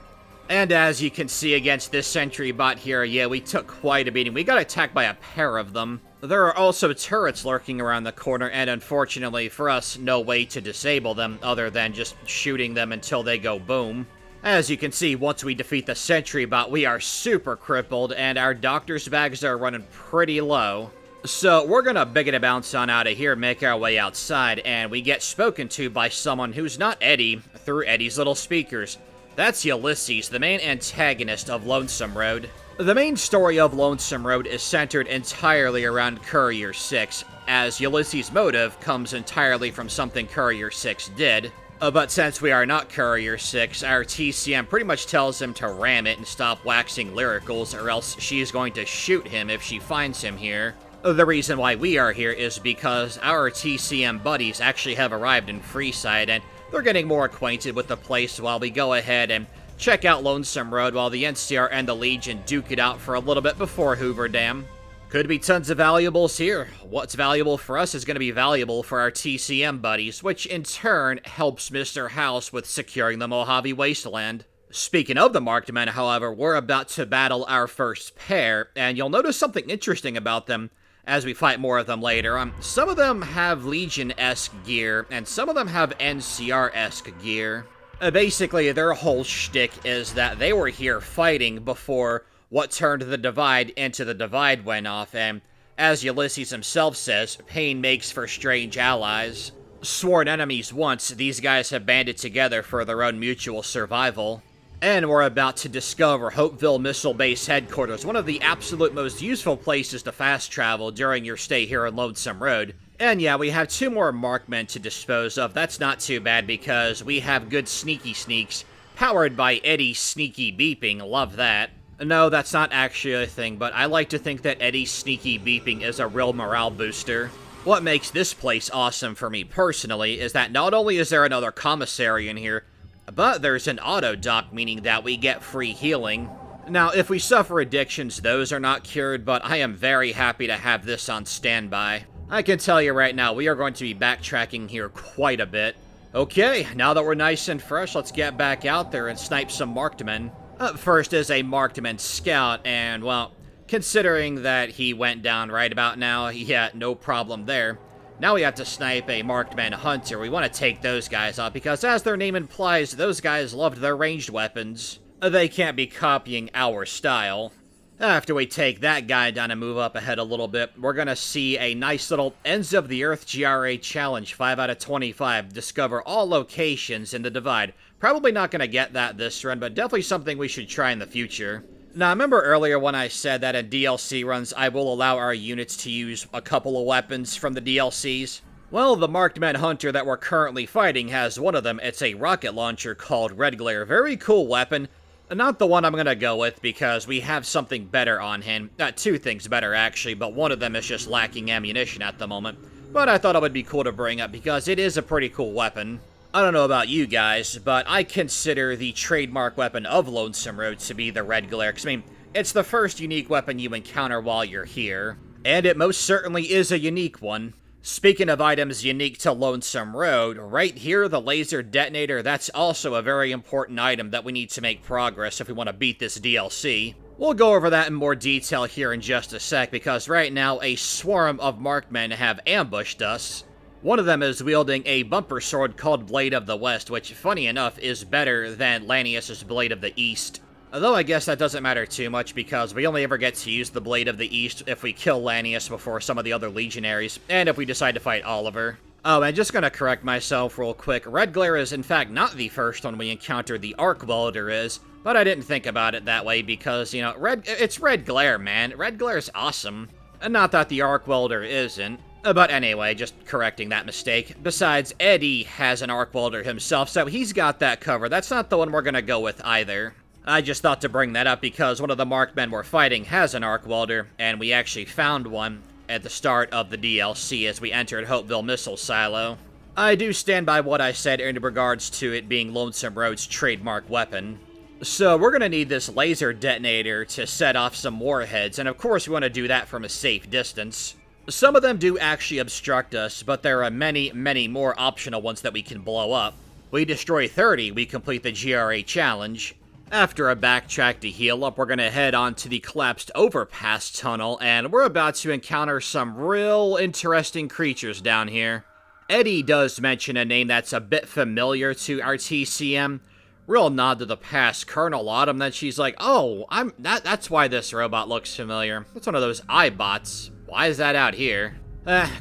And as you can see against this sentry bot here, yeah, we took quite a beating. We got attacked by a pair of them. There are also turrets lurking around the corner, and unfortunately for us, no way to disable them other than just shooting them until they go boom. As you can see, once we defeat the sentry bot, we are super crippled, and our doctor's bags are running pretty low. So we're gonna biggity bounce on out of here, make our way outside, and we get spoken to by someone who's not Eddie through Eddie's little speakers. That's Ulysses, the main antagonist of Lonesome Road. The main story of Lonesome Road is centered entirely around Courier 6, as Ulysses' motive comes entirely from something Courier 6 did. But since we are not Courier 6, our TCM pretty much tells him to ram it and stop waxing lyricals, or else she's going to shoot him if she finds him here. The reason why we are here is because our TCM buddies actually have arrived in Freeside, and they're getting more acquainted with the place while we go ahead and check out Lonesome Road while the NCR and the Legion duke it out for a little bit before Hoover Dam. Could be tons of valuables here. What's valuable for us is going to be valuable for our TCM buddies, which in turn helps Mr. House with securing the Mojave Wasteland. Speaking of the marked men, however, we're about to battle our first pair, and you'll notice something interesting about them as we fight more of them later. Some of them have Legion-esque gear, and some of them have NCR-esque gear. Basically, their whole shtick is that they were here fighting before what turned the Divide into the Divide went off, and as Ulysses himself says, pain makes for strange allies. Sworn enemies once, these guys have banded together for their own mutual survival. And we're about to discover Hopeville Missile Base Headquarters, one of the absolute most useful places to fast travel during your stay here on Lonesome Road. And yeah, we have 2 more markmen to dispose of. That's not too bad because we have good sneaky sneaks, powered by Eddie's sneaky beeping. Love that. No, that's not actually a thing, but I like to think that Eddie's sneaky beeping is a real morale booster. What makes this place awesome for me personally is that not only is there another commissary in here, but there's an auto dock, meaning that we get free healing. Now, if we suffer addictions, those are not cured, but I am very happy to have this on standby. I can tell you right now, we are going to be backtracking here quite a bit. Okay, now that we're nice and fresh, let's get back out there and snipe some marked men. Up first is a marked men scout, and well, considering that he went down right about now, yeah, no problem there. Now we have to snipe a marked man hunter. We want to take those guys out because, as their name implies, those guys loved their ranged weapons. They can't be copying our style. After we take that guy down and move up ahead a little bit, we're going to see a nice little Ends of the Earth GRA challenge, 5 out of 25. Discover all locations in the Divide. Probably not going to get that this run, but definitely something we should try in the future. Now, remember earlier when I said that in DLC runs, I will allow our units to use a couple of weapons from the DLCs? Well, the marked men hunter that we're currently fighting has one of them. It's a rocket launcher called Red Glare. Very cool weapon. Not the one I'm going to go with because we have something better on him. 2 things better, actually, but one of them is just lacking ammunition at the moment. But I thought it would be cool to bring up because it is a pretty cool weapon. I don't know about you guys, but I consider the trademark weapon of Lonesome Road to be the Red Glare, because, I mean, it's the first unique weapon you encounter while you're here, and it most certainly is a unique one. Speaking of items unique to Lonesome Road, right here, the laser detonator, that's also a very important item that we need to make progress if we want to beat this DLC. We'll go over that in more detail here in just a sec, because right now, a swarm of marked men have ambushed us. One of them is wielding a bumper sword called Blade of the West, which, funny enough, is better than Lanius's Blade of the East. Although I guess that doesn't matter too much, because we only ever get to use the Blade of the East if we kill Lanius before some of the other legionaries, and if we decide to fight Oliver. Oh, and just gonna correct myself real quick, Red Glare is in fact not the first one we encounter, the Arc Welder is, but I didn't think about it that way because, you know, it's Red Glare, man. Red Glare's awesome. And not that the Arc Welder isn't. But anyway, just correcting that mistake. Besides, Eddie has an Arc Welder himself, so he's got that covered. That's not the one we're gonna go with either. I just thought to bring that up because one of the marked men we're fighting has an Arc Welder, and we actually found one at the start of the DLC as we entered Hopeville Missile Silo. I do stand by what I said in regards to it being Lonesome Road's trademark weapon. So we're gonna need this laser detonator to set off some warheads, and of course we want to do that from a safe distance. Some of them do actually obstruct us, but there are many, many more optional ones that we can blow up. We destroy 30, we complete the GRA challenge. After a backtrack to heal up, we're gonna head on to the collapsed overpass tunnel, and we're about to encounter some real interesting creatures down here. Eddie does mention a name that's a bit familiar to our TCM. Real nod to the past, Colonel Autumn, then she's like, oh, that's why this robot looks familiar. It's one of those iBots. Why is that out here?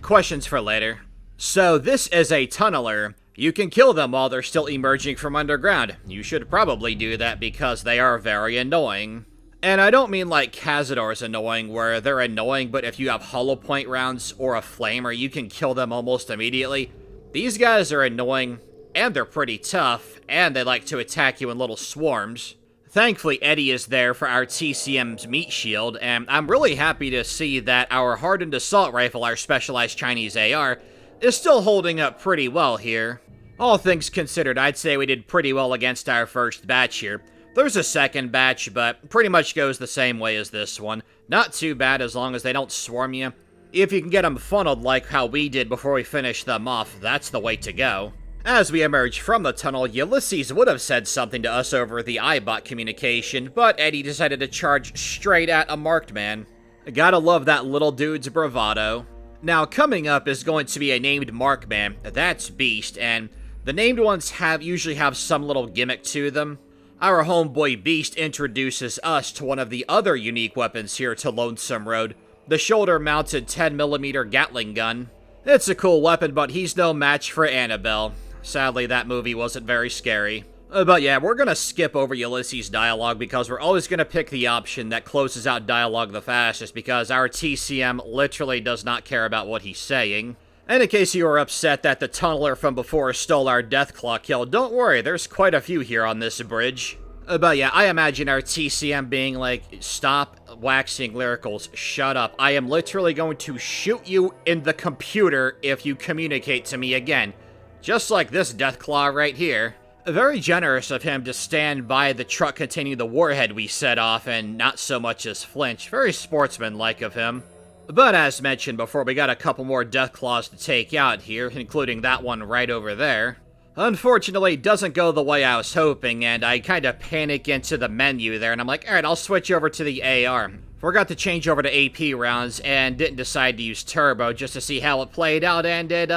Questions for later. So this is a tunneler. You can kill them while they're still emerging from underground. You should probably do that because they are very annoying. And I don't mean like Cazador's annoying, where they're annoying, but if you have hollow point rounds or a flamer, you can kill them almost immediately. These guys are annoying, and they're pretty tough, and they like to attack you in little swarms. Thankfully, Eddie is there for our TCM's meat shield, and I'm really happy to see that our hardened assault rifle, our specialized Chinese AR, is still holding up pretty well here. All things considered, I'd say we did pretty well against our first batch here. There's a second batch, but pretty much goes the same way as this one. Not too bad as long as they don't swarm you. If you can get them funneled like how we did before we finished them off, that's the way to go. As we emerge from the tunnel, Ulysses would have said something to us over the iBot communication, but Eddie decided to charge straight at a marked man. Gotta love that little dude's bravado. Now, coming up is going to be a named Markman. That's Beast, and the named ones usually have some little gimmick to them. Our homeboy Beast introduces us to one of the other unique weapons here to Lonesome Road, the shoulder-mounted 10mm Gatling gun. It's a cool weapon, but he's no match for Annabelle. Sadly, that movie wasn't very scary. But yeah, we're gonna skip over Ulysses' dialogue because we're always gonna pick the option that closes out dialogue the fastest because our TCM literally does not care about what he's saying. And in case you were upset that the tunneler from before stole our Deathclaw kill, don't worry, there's quite a few here on this bridge. But yeah, I imagine our TCM being like, stop waxing lyricals, shut up. I am literally going to shoot you in the computer if you communicate to me again. Just like this Deathclaw right here. Very generous of him to stand by the truck containing the warhead we set off and not so much as flinch. Very sportsmanlike of him. But as mentioned before, we got a couple more Deathclaws to take out here, including that one right over there. Unfortunately, it doesn't go the way I was hoping, and I kind of panic into the menu there, and I'm like, alright, I'll switch over to the AR. Forgot to change over to AP rounds, and didn't decide to use Turbo just to see how it played out, and it,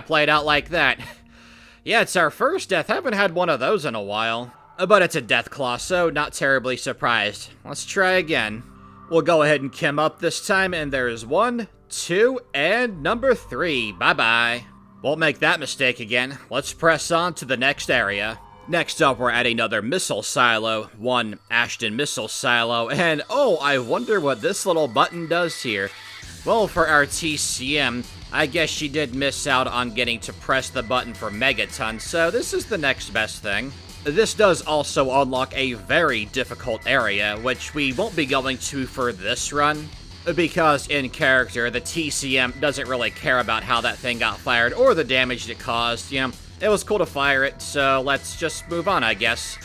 played out like that. Yeah, it's our first death. Haven't had one of those in a while. But it's a Deathclaw, so not terribly surprised. Let's try again. We'll go ahead and Kim up this time, and there's 1, 2, and number 3. Bye-bye. Won't make that mistake again. Let's press on to the next area. Next up, we're at another missile silo, one Ashton missile silo, and oh, I wonder what this little button does here. Well, for our TCM, I guess she did miss out on getting to press the button for Megaton, so this is the next best thing. This does also unlock a very difficult area, which we won't be going to for this run, because in character, the TCM doesn't really care about how that thing got fired or the damage it caused. You know, it was cool to fire it, so let's just move on, I guess.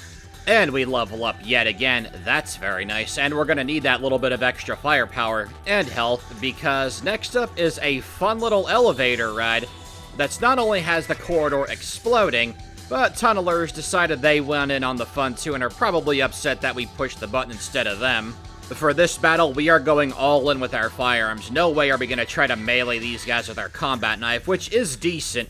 And we level up yet again. That's very nice, and we're gonna need that little bit of extra firepower and health, because next up is a fun little elevator ride that's not only has the corridor exploding, but tunnelers decided they went in on the fun too and are probably upset that we pushed the button instead of them. For this battle, we are going all in with our firearms. No way are we going to try to melee these guys with our combat knife, which is decent.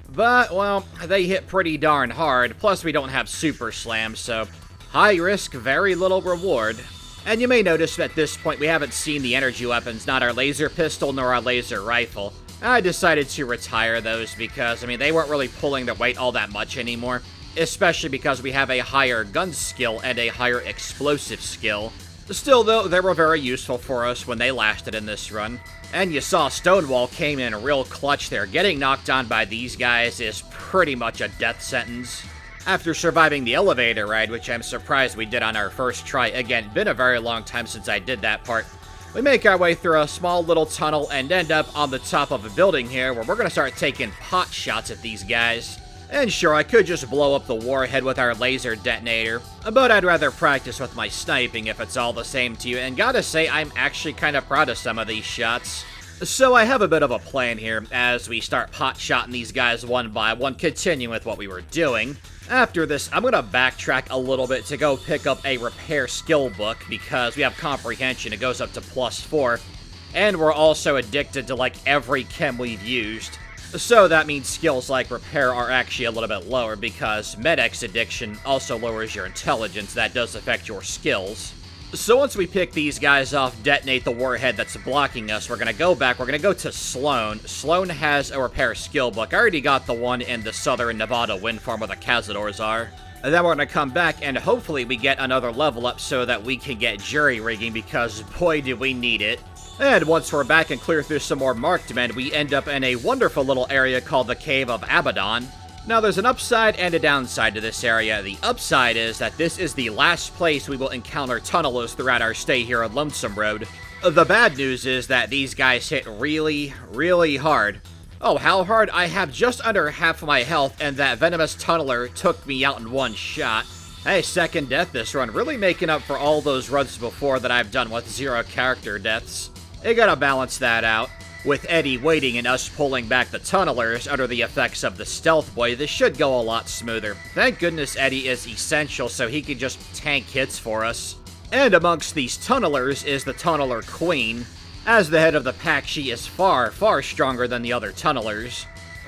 But, well, they hit pretty darn hard, plus we don't have super slams, so high risk, very little reward. And you may notice at this point we haven't seen the energy weapons, not our laser pistol nor our laser rifle. I decided to retire those because, I mean, they weren't really pulling their weight all that much anymore, especially because we have a higher gun skill and a higher explosive skill. Still, though, they were very useful for us when they lasted in this run. And you saw Stonewall came in real clutch there. Getting knocked on by these guys is pretty much a death sentence. After surviving the elevator ride, which I'm surprised we did on our first try, again, been a very long time since I did that part, we make our way through a small little tunnel and end up on the top of a building here where we're going to start taking pot shots at these guys. And sure, I could just blow up the warhead with our laser detonator, but I'd rather practice with my sniping if it's all the same to you, and gotta say, I'm actually kind of proud of some of these shots. So I have a bit of a plan here as we start pot-shotting these guys one by one, continuing with what we were doing. After this, I'm going to backtrack a little bit to go pick up a repair skill book because we have comprehension. It goes up to +4. And we're also addicted to like every chem we've used. So that means skills like repair are actually a little bit lower because Medx addiction also lowers your intelligence. That does affect your skills. So once we pick these guys off, detonate the warhead that's blocking us, we're going to go back. We're going to go to Sloan. Sloan has a repair skill book. I already got the one in the southern Nevada wind farm where the Cazadors are. And then we're going to come back and hopefully we get another level up so that we can get jury rigging because boy do we need it. And once we're back and clear through some more marked men, we end up in a wonderful little area called the Cave of Abaddon. Now, there's an upside and a downside to this area. The upside is that this is the last place we will encounter tunnelers throughout our stay here on Lonesome Road. The bad news is that these guys hit really, really hard. Oh, how hard? I have just under half of my health, and that venomous tunneler took me out in one shot. Hey, second death this run, really making up for all those runs before that I've done with 0 character deaths. You gotta balance that out. With Eddie waiting and us pulling back the tunnelers under the effects of the stealth boy, this should go a lot smoother. Thank goodness Eddie is essential so he can just tank hits for us. And amongst these tunnelers is the tunneler queen. As the head of the pack, she is far, far stronger than the other tunnelers.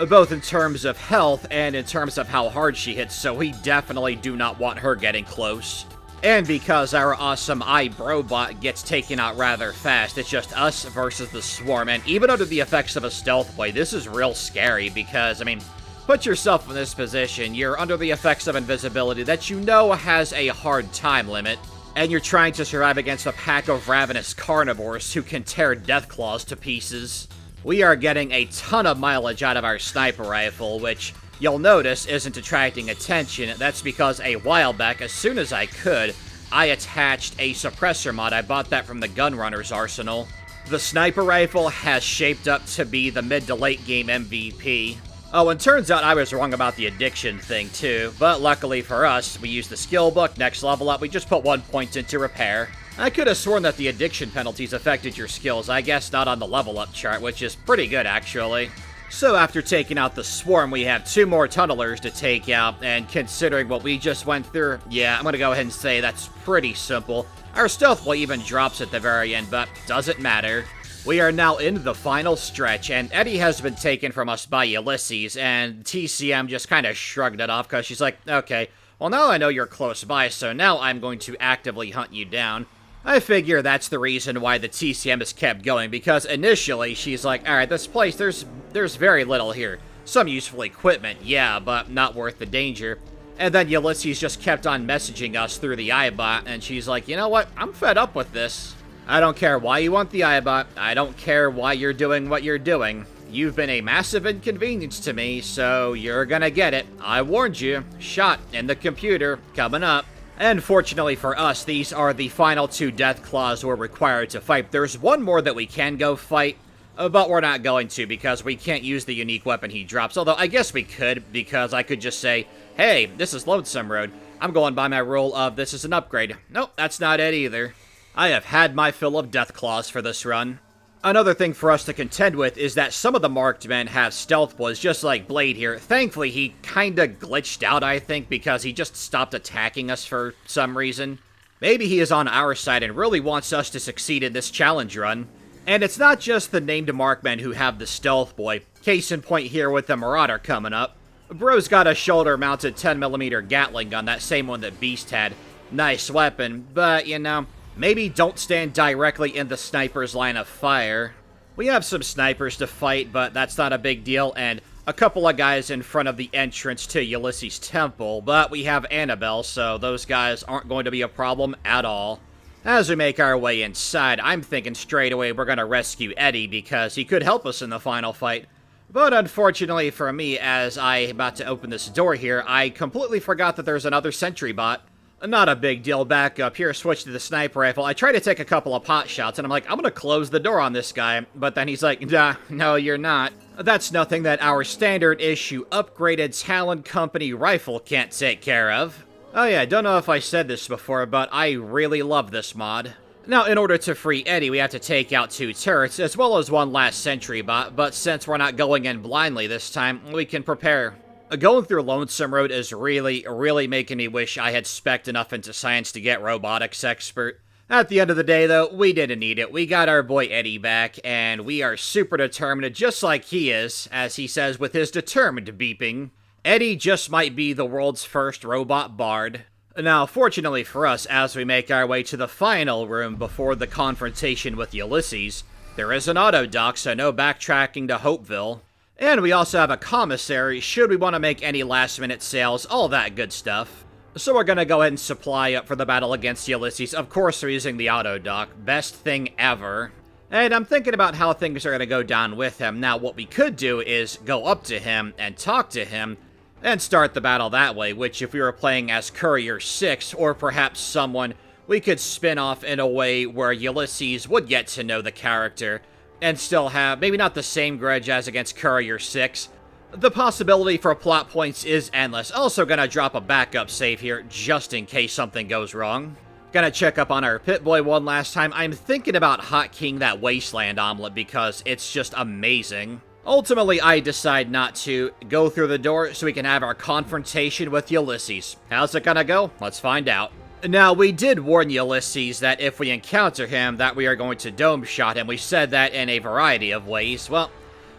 Both in terms of health and in terms of how hard she hits, so we definitely do not want her getting close. And because our awesome iBrobot gets taken out rather fast, it's just us versus the swarm. And even under the effects of a stealth boy, this is real scary because, I mean, put yourself in this position. You're under the effects of invisibility that you know has a hard time limit. And you're trying to survive against a pack of ravenous carnivores who can tear Deathclaws to pieces. We are getting a ton of mileage out of our sniper rifle, which you'll notice isn't attracting attention. That's because a while back, as soon as I could, I attached a suppressor mod. I bought that from the Gunrunner's arsenal. The sniper rifle has shaped up to be the mid to late game MVP. Oh, and turns out I was wrong about the addiction thing too, but luckily for us, we used the skill book, next level up, we just put 1 point into repair. I could have sworn that the addiction penalties affected your skills, I guess not on the level up chart, which is pretty good actually. So after taking out the swarm, we have 2 more tunnelers to take out, and considering what we just went through, yeah, I'm gonna go ahead and say that's pretty simple. Our stealth boy even drops at the very end, but doesn't matter. We are now in the final stretch, and Eddie has been taken from us by Ulysses, and TCM just kind of shrugged it off because she's like, okay, well now I know you're close by, so now I'm going to actively hunt you down. I figure that's the reason why the TCM has kept going, because initially she's like, alright, this place, there's very little here. Some useful equipment, yeah, but not worth the danger. And then Ulysses just kept on messaging us through the iBot, and she's like, you know what, I'm fed up with this. I don't care why you want the iBot, I don't care why you're doing what you're doing. You've been a massive inconvenience to me, so you're gonna get it. I warned you. Shot in the computer, coming up. And fortunately for us, these are the final 2 Deathclaws we're required to fight. There's one more that we can go fight, but we're not going to because we can't use the unique weapon he drops. Although I guess we could, because I could just say, hey, this is Lonesome Road. I'm going by my rule of this is an upgrade. Nope, that's not it either. I have had my fill of Deathclaws for this run. Another thing for us to contend with is that some of the marked men have stealth boys, just like Blade here. Thankfully, he kinda glitched out, I think, because he just stopped attacking us for some reason. Maybe he is on our side and really wants us to succeed in this challenge run. And it's not just the named markmen who have the stealth boy. Case in point here with the Marauder coming up. Bro's got a shoulder-mounted 10mm Gatling gun, that same one that Beast had. Nice weapon, but, you know, maybe don't stand directly in the sniper's line of fire. We have some snipers to fight, but that's not a big deal, and a couple of guys in front of the entrance to Ulysses' temple, but we have Annabelle, so those guys aren't going to be a problem at all. As we make our way inside, I'm thinking straight away we're going to rescue Eddie because he could help us in the final fight. But unfortunately for me, as I'm about to open this door here, I completely forgot that there's another sentry bot. Not a big deal. Back up here, switch to the sniper rifle. I try to take a couple of pot shots, and I'm like, I'm gonna close the door on this guy. But then he's like, nah, no, you're not. That's nothing that our standard issue upgraded Talon Company rifle can't take care of. Oh yeah, I don't know if I said this before, but I really love this mod. Now, in order to free Eddie, we have to take out 2 turrets, as well as 1 last sentry bot, but since we're not going in blindly this time, we can prepare. Going through Lonesome Road is really making me wish I had spec'd enough into science to get robotics expert. At the end of the day, though, we didn't need it. We got our boy Eddie back, and we are super determined, just like he is, as he says with his determined beeping. Eddie just might be the world's first robot bard. Now, fortunately for us, as we make our way to the final room before the confrontation with Ulysses, there is an auto dock, so no backtracking to Hopeville. And we also have a commissary, should we want to make any last-minute sales, all that good stuff. So we're gonna go ahead and supply up for the battle against Ulysses. Of course we're using the auto dock, best thing ever. And I'm thinking about how things are gonna go down with him. Now, what we could do is go up to him and talk to him, and start the battle that way, which if we were playing as Courier 6, or perhaps someone, we could spin off in a way where Ulysses would get to know the character, and still have, maybe not the same grudge as against Courier 6. The possibility for plot points is endless. Also gonna drop a backup save here, just in case something goes wrong. Gonna check up on our Pit-Boy one last time. I'm thinking about hotkeying that Wasteland omelet because it's just amazing. Ultimately, I decide not to go through the door so we can have our confrontation with Ulysses. How's it gonna go? Let's find out. Now, we did warn Ulysses that if we encounter him, that we are going to dome shot him. We said that in a variety of ways. Well,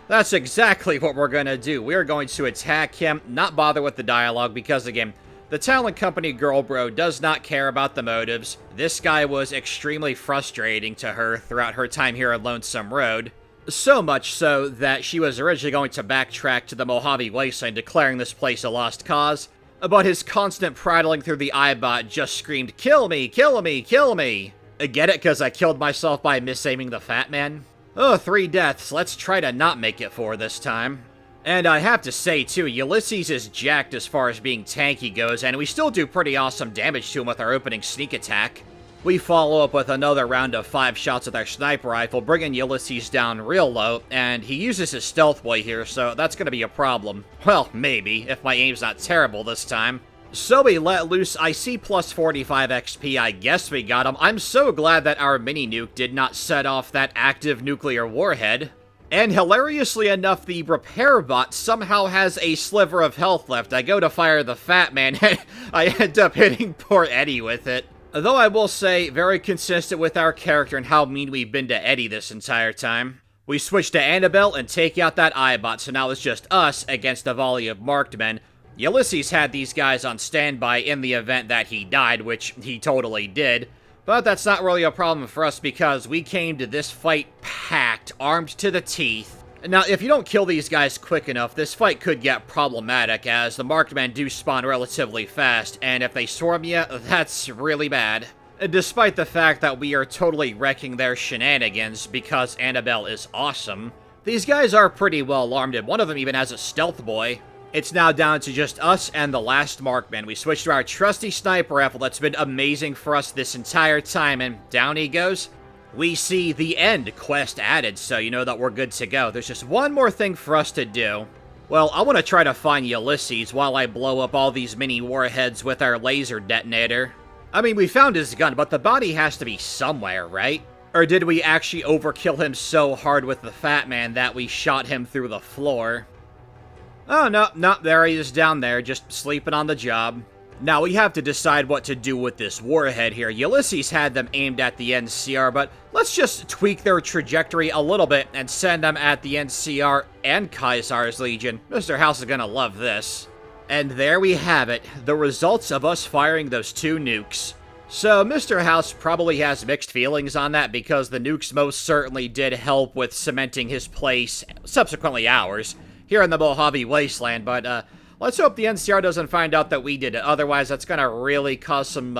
that's exactly what we're gonna do. We are going to attack him, not bother with the dialogue, because again, the Talon Company girl bro does not care about the motives. This guy was extremely frustrating to her throughout her time here at Lonesome Road. So much so that she was originally going to backtrack to the Mojave Wasteland, declaring this place a lost cause. But his constant prattling through the iBot just screamed, "Kill me, kill me, kill me!" Get it? Because I killed myself by misaiming the fat man? Oh, 3 deaths. Let's try to not make it 4 this time. And I have to say, too, Ulysses is jacked as far as being tanky goes, and we still do pretty awesome damage to him with our opening sneak attack. We follow up with another round of 5 shots with our sniper rifle, bringing Ulysses down real low, and he uses his stealth boy here, so that's gonna be a problem. Well, maybe, if my aim's not terrible this time. So we let loose. I see plus 45 XP, I guess we got him. I'm so glad that our mini-nuke did not set off that active nuclear warhead. And hilariously enough, the repair bot somehow has a sliver of health left. I go to fire the fat man, and I end up hitting poor Eddie with it. Though I will say, very consistent with our character and how mean we've been to Eddie this entire time. We switch to Annabelle and take out that iBot, so now it's just us against a volley of marked men. Ulysses had these guys on standby in the event that he died, which he totally did. But that's not really a problem for us because we came to this fight packed, armed to the teeth. Now, if you don't kill these guys quick enough, this fight could get problematic, as the marked men do spawn relatively fast, and if they swarm you, that's really bad. Despite the fact that we are totally wrecking their shenanigans because Annabelle is awesome, these guys are pretty well armed, and one of them even has a stealth boy. It's now down to just us and the last markman. We switched to our trusty sniper rifle that's been amazing for us this entire time, and down he goes. We see the end quest added, so you know that we're good to go. There's just one more thing for us to do. Well, I want to try to find Ulysses while I blow up all these mini warheads with our laser detonator. I mean, we found his gun, but the body has to be somewhere, right? Or did we actually overkill him so hard with the fat man that we shot him through the floor? Oh, no, there he is down there, just sleeping on the job. Now, we have to decide what to do with this warhead here. Ulysses had them aimed at the NCR, but let's just tweak their trajectory a little bit and send them at the NCR and Caesar's Legion. Mr. House is gonna love this. And there we have it, the results of us firing those 2 nukes. So, Mr. House probably has mixed feelings on that because the nukes most certainly did help with cementing his place, subsequently ours, here in the Mojave Wasteland, but let's hope the NCR doesn't find out that we did it. Otherwise, that's gonna really cause some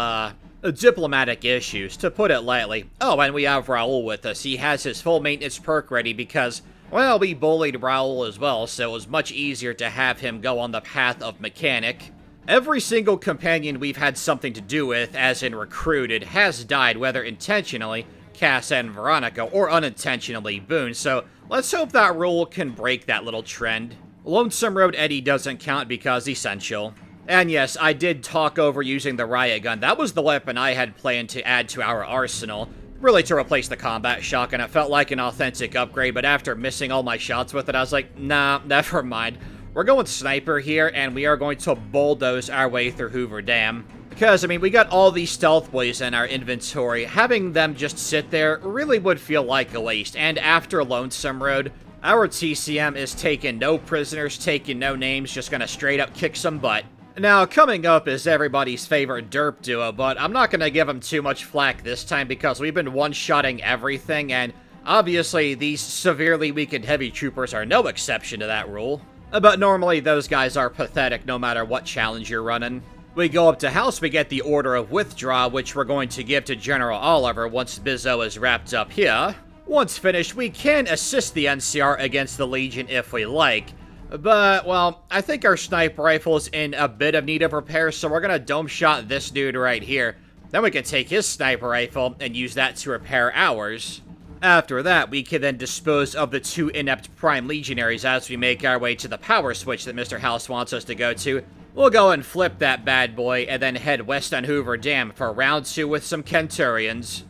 diplomatic issues, to put it lightly. Oh, and we have Raul with us. He has his full maintenance perk ready because, well, we bullied Raul as well, so it was much easier to have him go on the path of mechanic. Every single companion we've had something to do with, as in recruited, has died, whether intentionally, Cass and Veronica, or unintentionally, Boone, so let's hope that rule can break that little trend. Lonesome Road Eddie doesn't count because essential. And yes, I did talk over using the riot gun. That was the weapon I had planned to add to our arsenal. really to replace the combat shotgun. It felt like an authentic upgrade, but after missing all my shots with it, I was like, nah, never mind. We're going sniper here, and we are going to bulldoze our way through Hoover Dam. Because, I mean, we got all these stealth boys in our inventory. Having them just sit there really would feel like a waste. And after Lonesome Road, our TCM is taking no prisoners, taking no names, just gonna straight up kick some butt. Now, coming up is everybody's favorite derp duo, but I'm not gonna give them too much flack this time because we've been one-shotting everything, and obviously these severely weakened heavy troopers are no exception to that rule. But normally those guys are pathetic no matter what challenge you're running. We go up to house, we get the order of withdraw, which we're going to give to General Oliver once Bizzo is wrapped up here. Once finished, we can assist the NCR against the Legion if we like. But, well, I think our sniper rifle's in a bit of need of repair, so we're gonna dome shot this dude right here. Then we can take his sniper rifle and use that to repair ours. After that, we can then dispose of the 2 inept Prime Legionaries as we make our way to the power switch that Mr. House wants us to go to. We'll go and flip that bad boy, and then head west on Hoover Dam for round 2 with some Kenturians.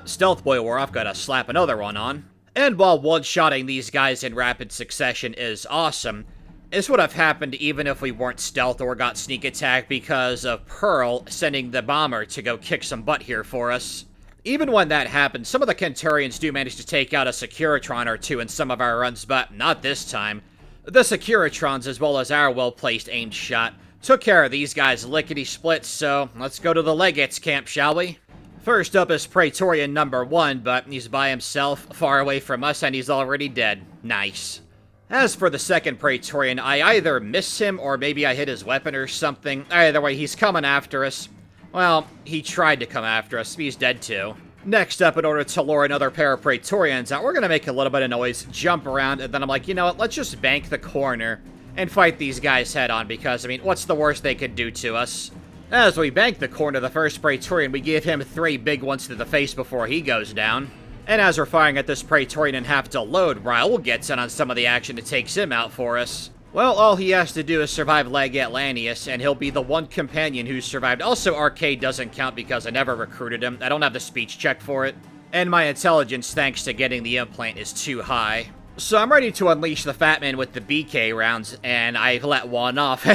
Stealth boy wore off, gotta slap another one on. And while one-shotting these guys in rapid succession is awesome, this would have happened even if we weren't stealth or got sneak attack because of Pearl sending the bomber to go kick some butt here for us. Even when that happens, some of the Kenturians do manage to take out a Securitron or 2 in some of our runs, but not this time. The Securitrons, as well as our well-placed aimed shot, took care of these guys lickety-split, so let's go to the Legates camp, shall we? First up is Praetorian number 1, but he's by himself, far away from us, and he's already dead. Nice. As for the second Praetorian, I either miss him or maybe I hit his weapon or something. Either way, he's coming after us. Well, he tried to come after us. He's dead too. Next up, in order to lure another pair of Praetorians out, we're going to make a little bit of noise, jump around, and then I'm like, you know what, let's just bank the corner and fight these guys head on, because, I mean, what's the worst they could do to us? As we bank the corner, the first Praetorian, we give him 3 big ones to the face before he goes down. And as we're firing at this Praetorian and have to load, Raoul gets in on some of the action that takes him out for us. Well, all he has to do is survive Legatlantius, and he'll be the one companion who's survived. Also, Arcade doesn't count because I never recruited him. I don't have the speech check for it. And my intelligence, thanks to getting the implant, is too high. So I'm ready to unleash the Fat Man with the BK rounds, and I let one off.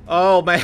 Oh, man.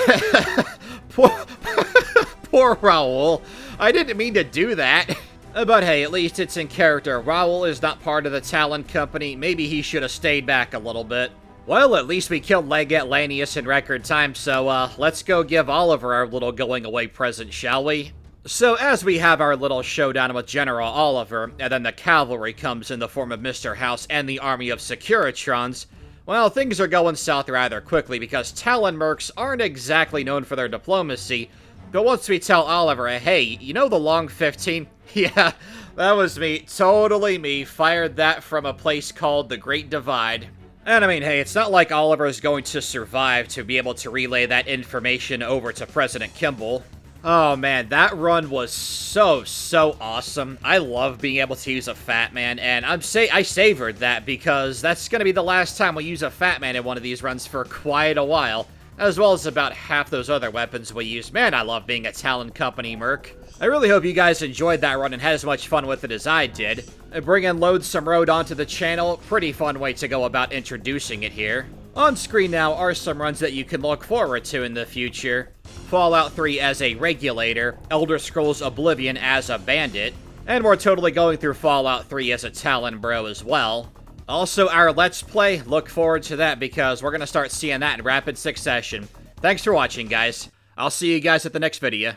Poor Raoul. I didn't mean to do that. But hey, at least it's in character. Raoul is not part of the Talon Company. Maybe he should have stayed back a little bit. Well, at least we killed Legatlantius in record time, so let's go give Oliver our little going-away present, shall we? So, as we have our little showdown with General Oliver, and then the cavalry comes in the form of Mr. House and the army of Securitrons, well, things are going south rather quickly because Talon Mercs aren't exactly known for their diplomacy, but once we tell Oliver, hey, you know the Long 15? Yeah, that was me, totally me, fired that from a place called the Great Divide. And I mean, hey, it's not like Oliver is going to survive to be able to relay that information over to President Kimball. Oh man, that run was so awesome. I love being able to use a Fat Man, and I savored that because that's going to be the last time we use a Fat Man in one of these runs for quite a while, as well as about half those other weapons we use. Man, I love being a Talon Company Merc. I really hope you guys enjoyed that run and had as much fun with it as I did. Bringing Lonesome Road onto the channel, pretty fun way to go about introducing it here. On screen now are some runs that you can look forward to in the future. Fallout 3 as a regulator, Elder Scrolls Oblivion as a bandit, and we're totally going through Fallout 3 as a Talon bro as well. Also, our Let's Play, look forward to that because we're going to start seeing that in rapid succession. Thanks for watching, guys. I'll see you guys at the next video.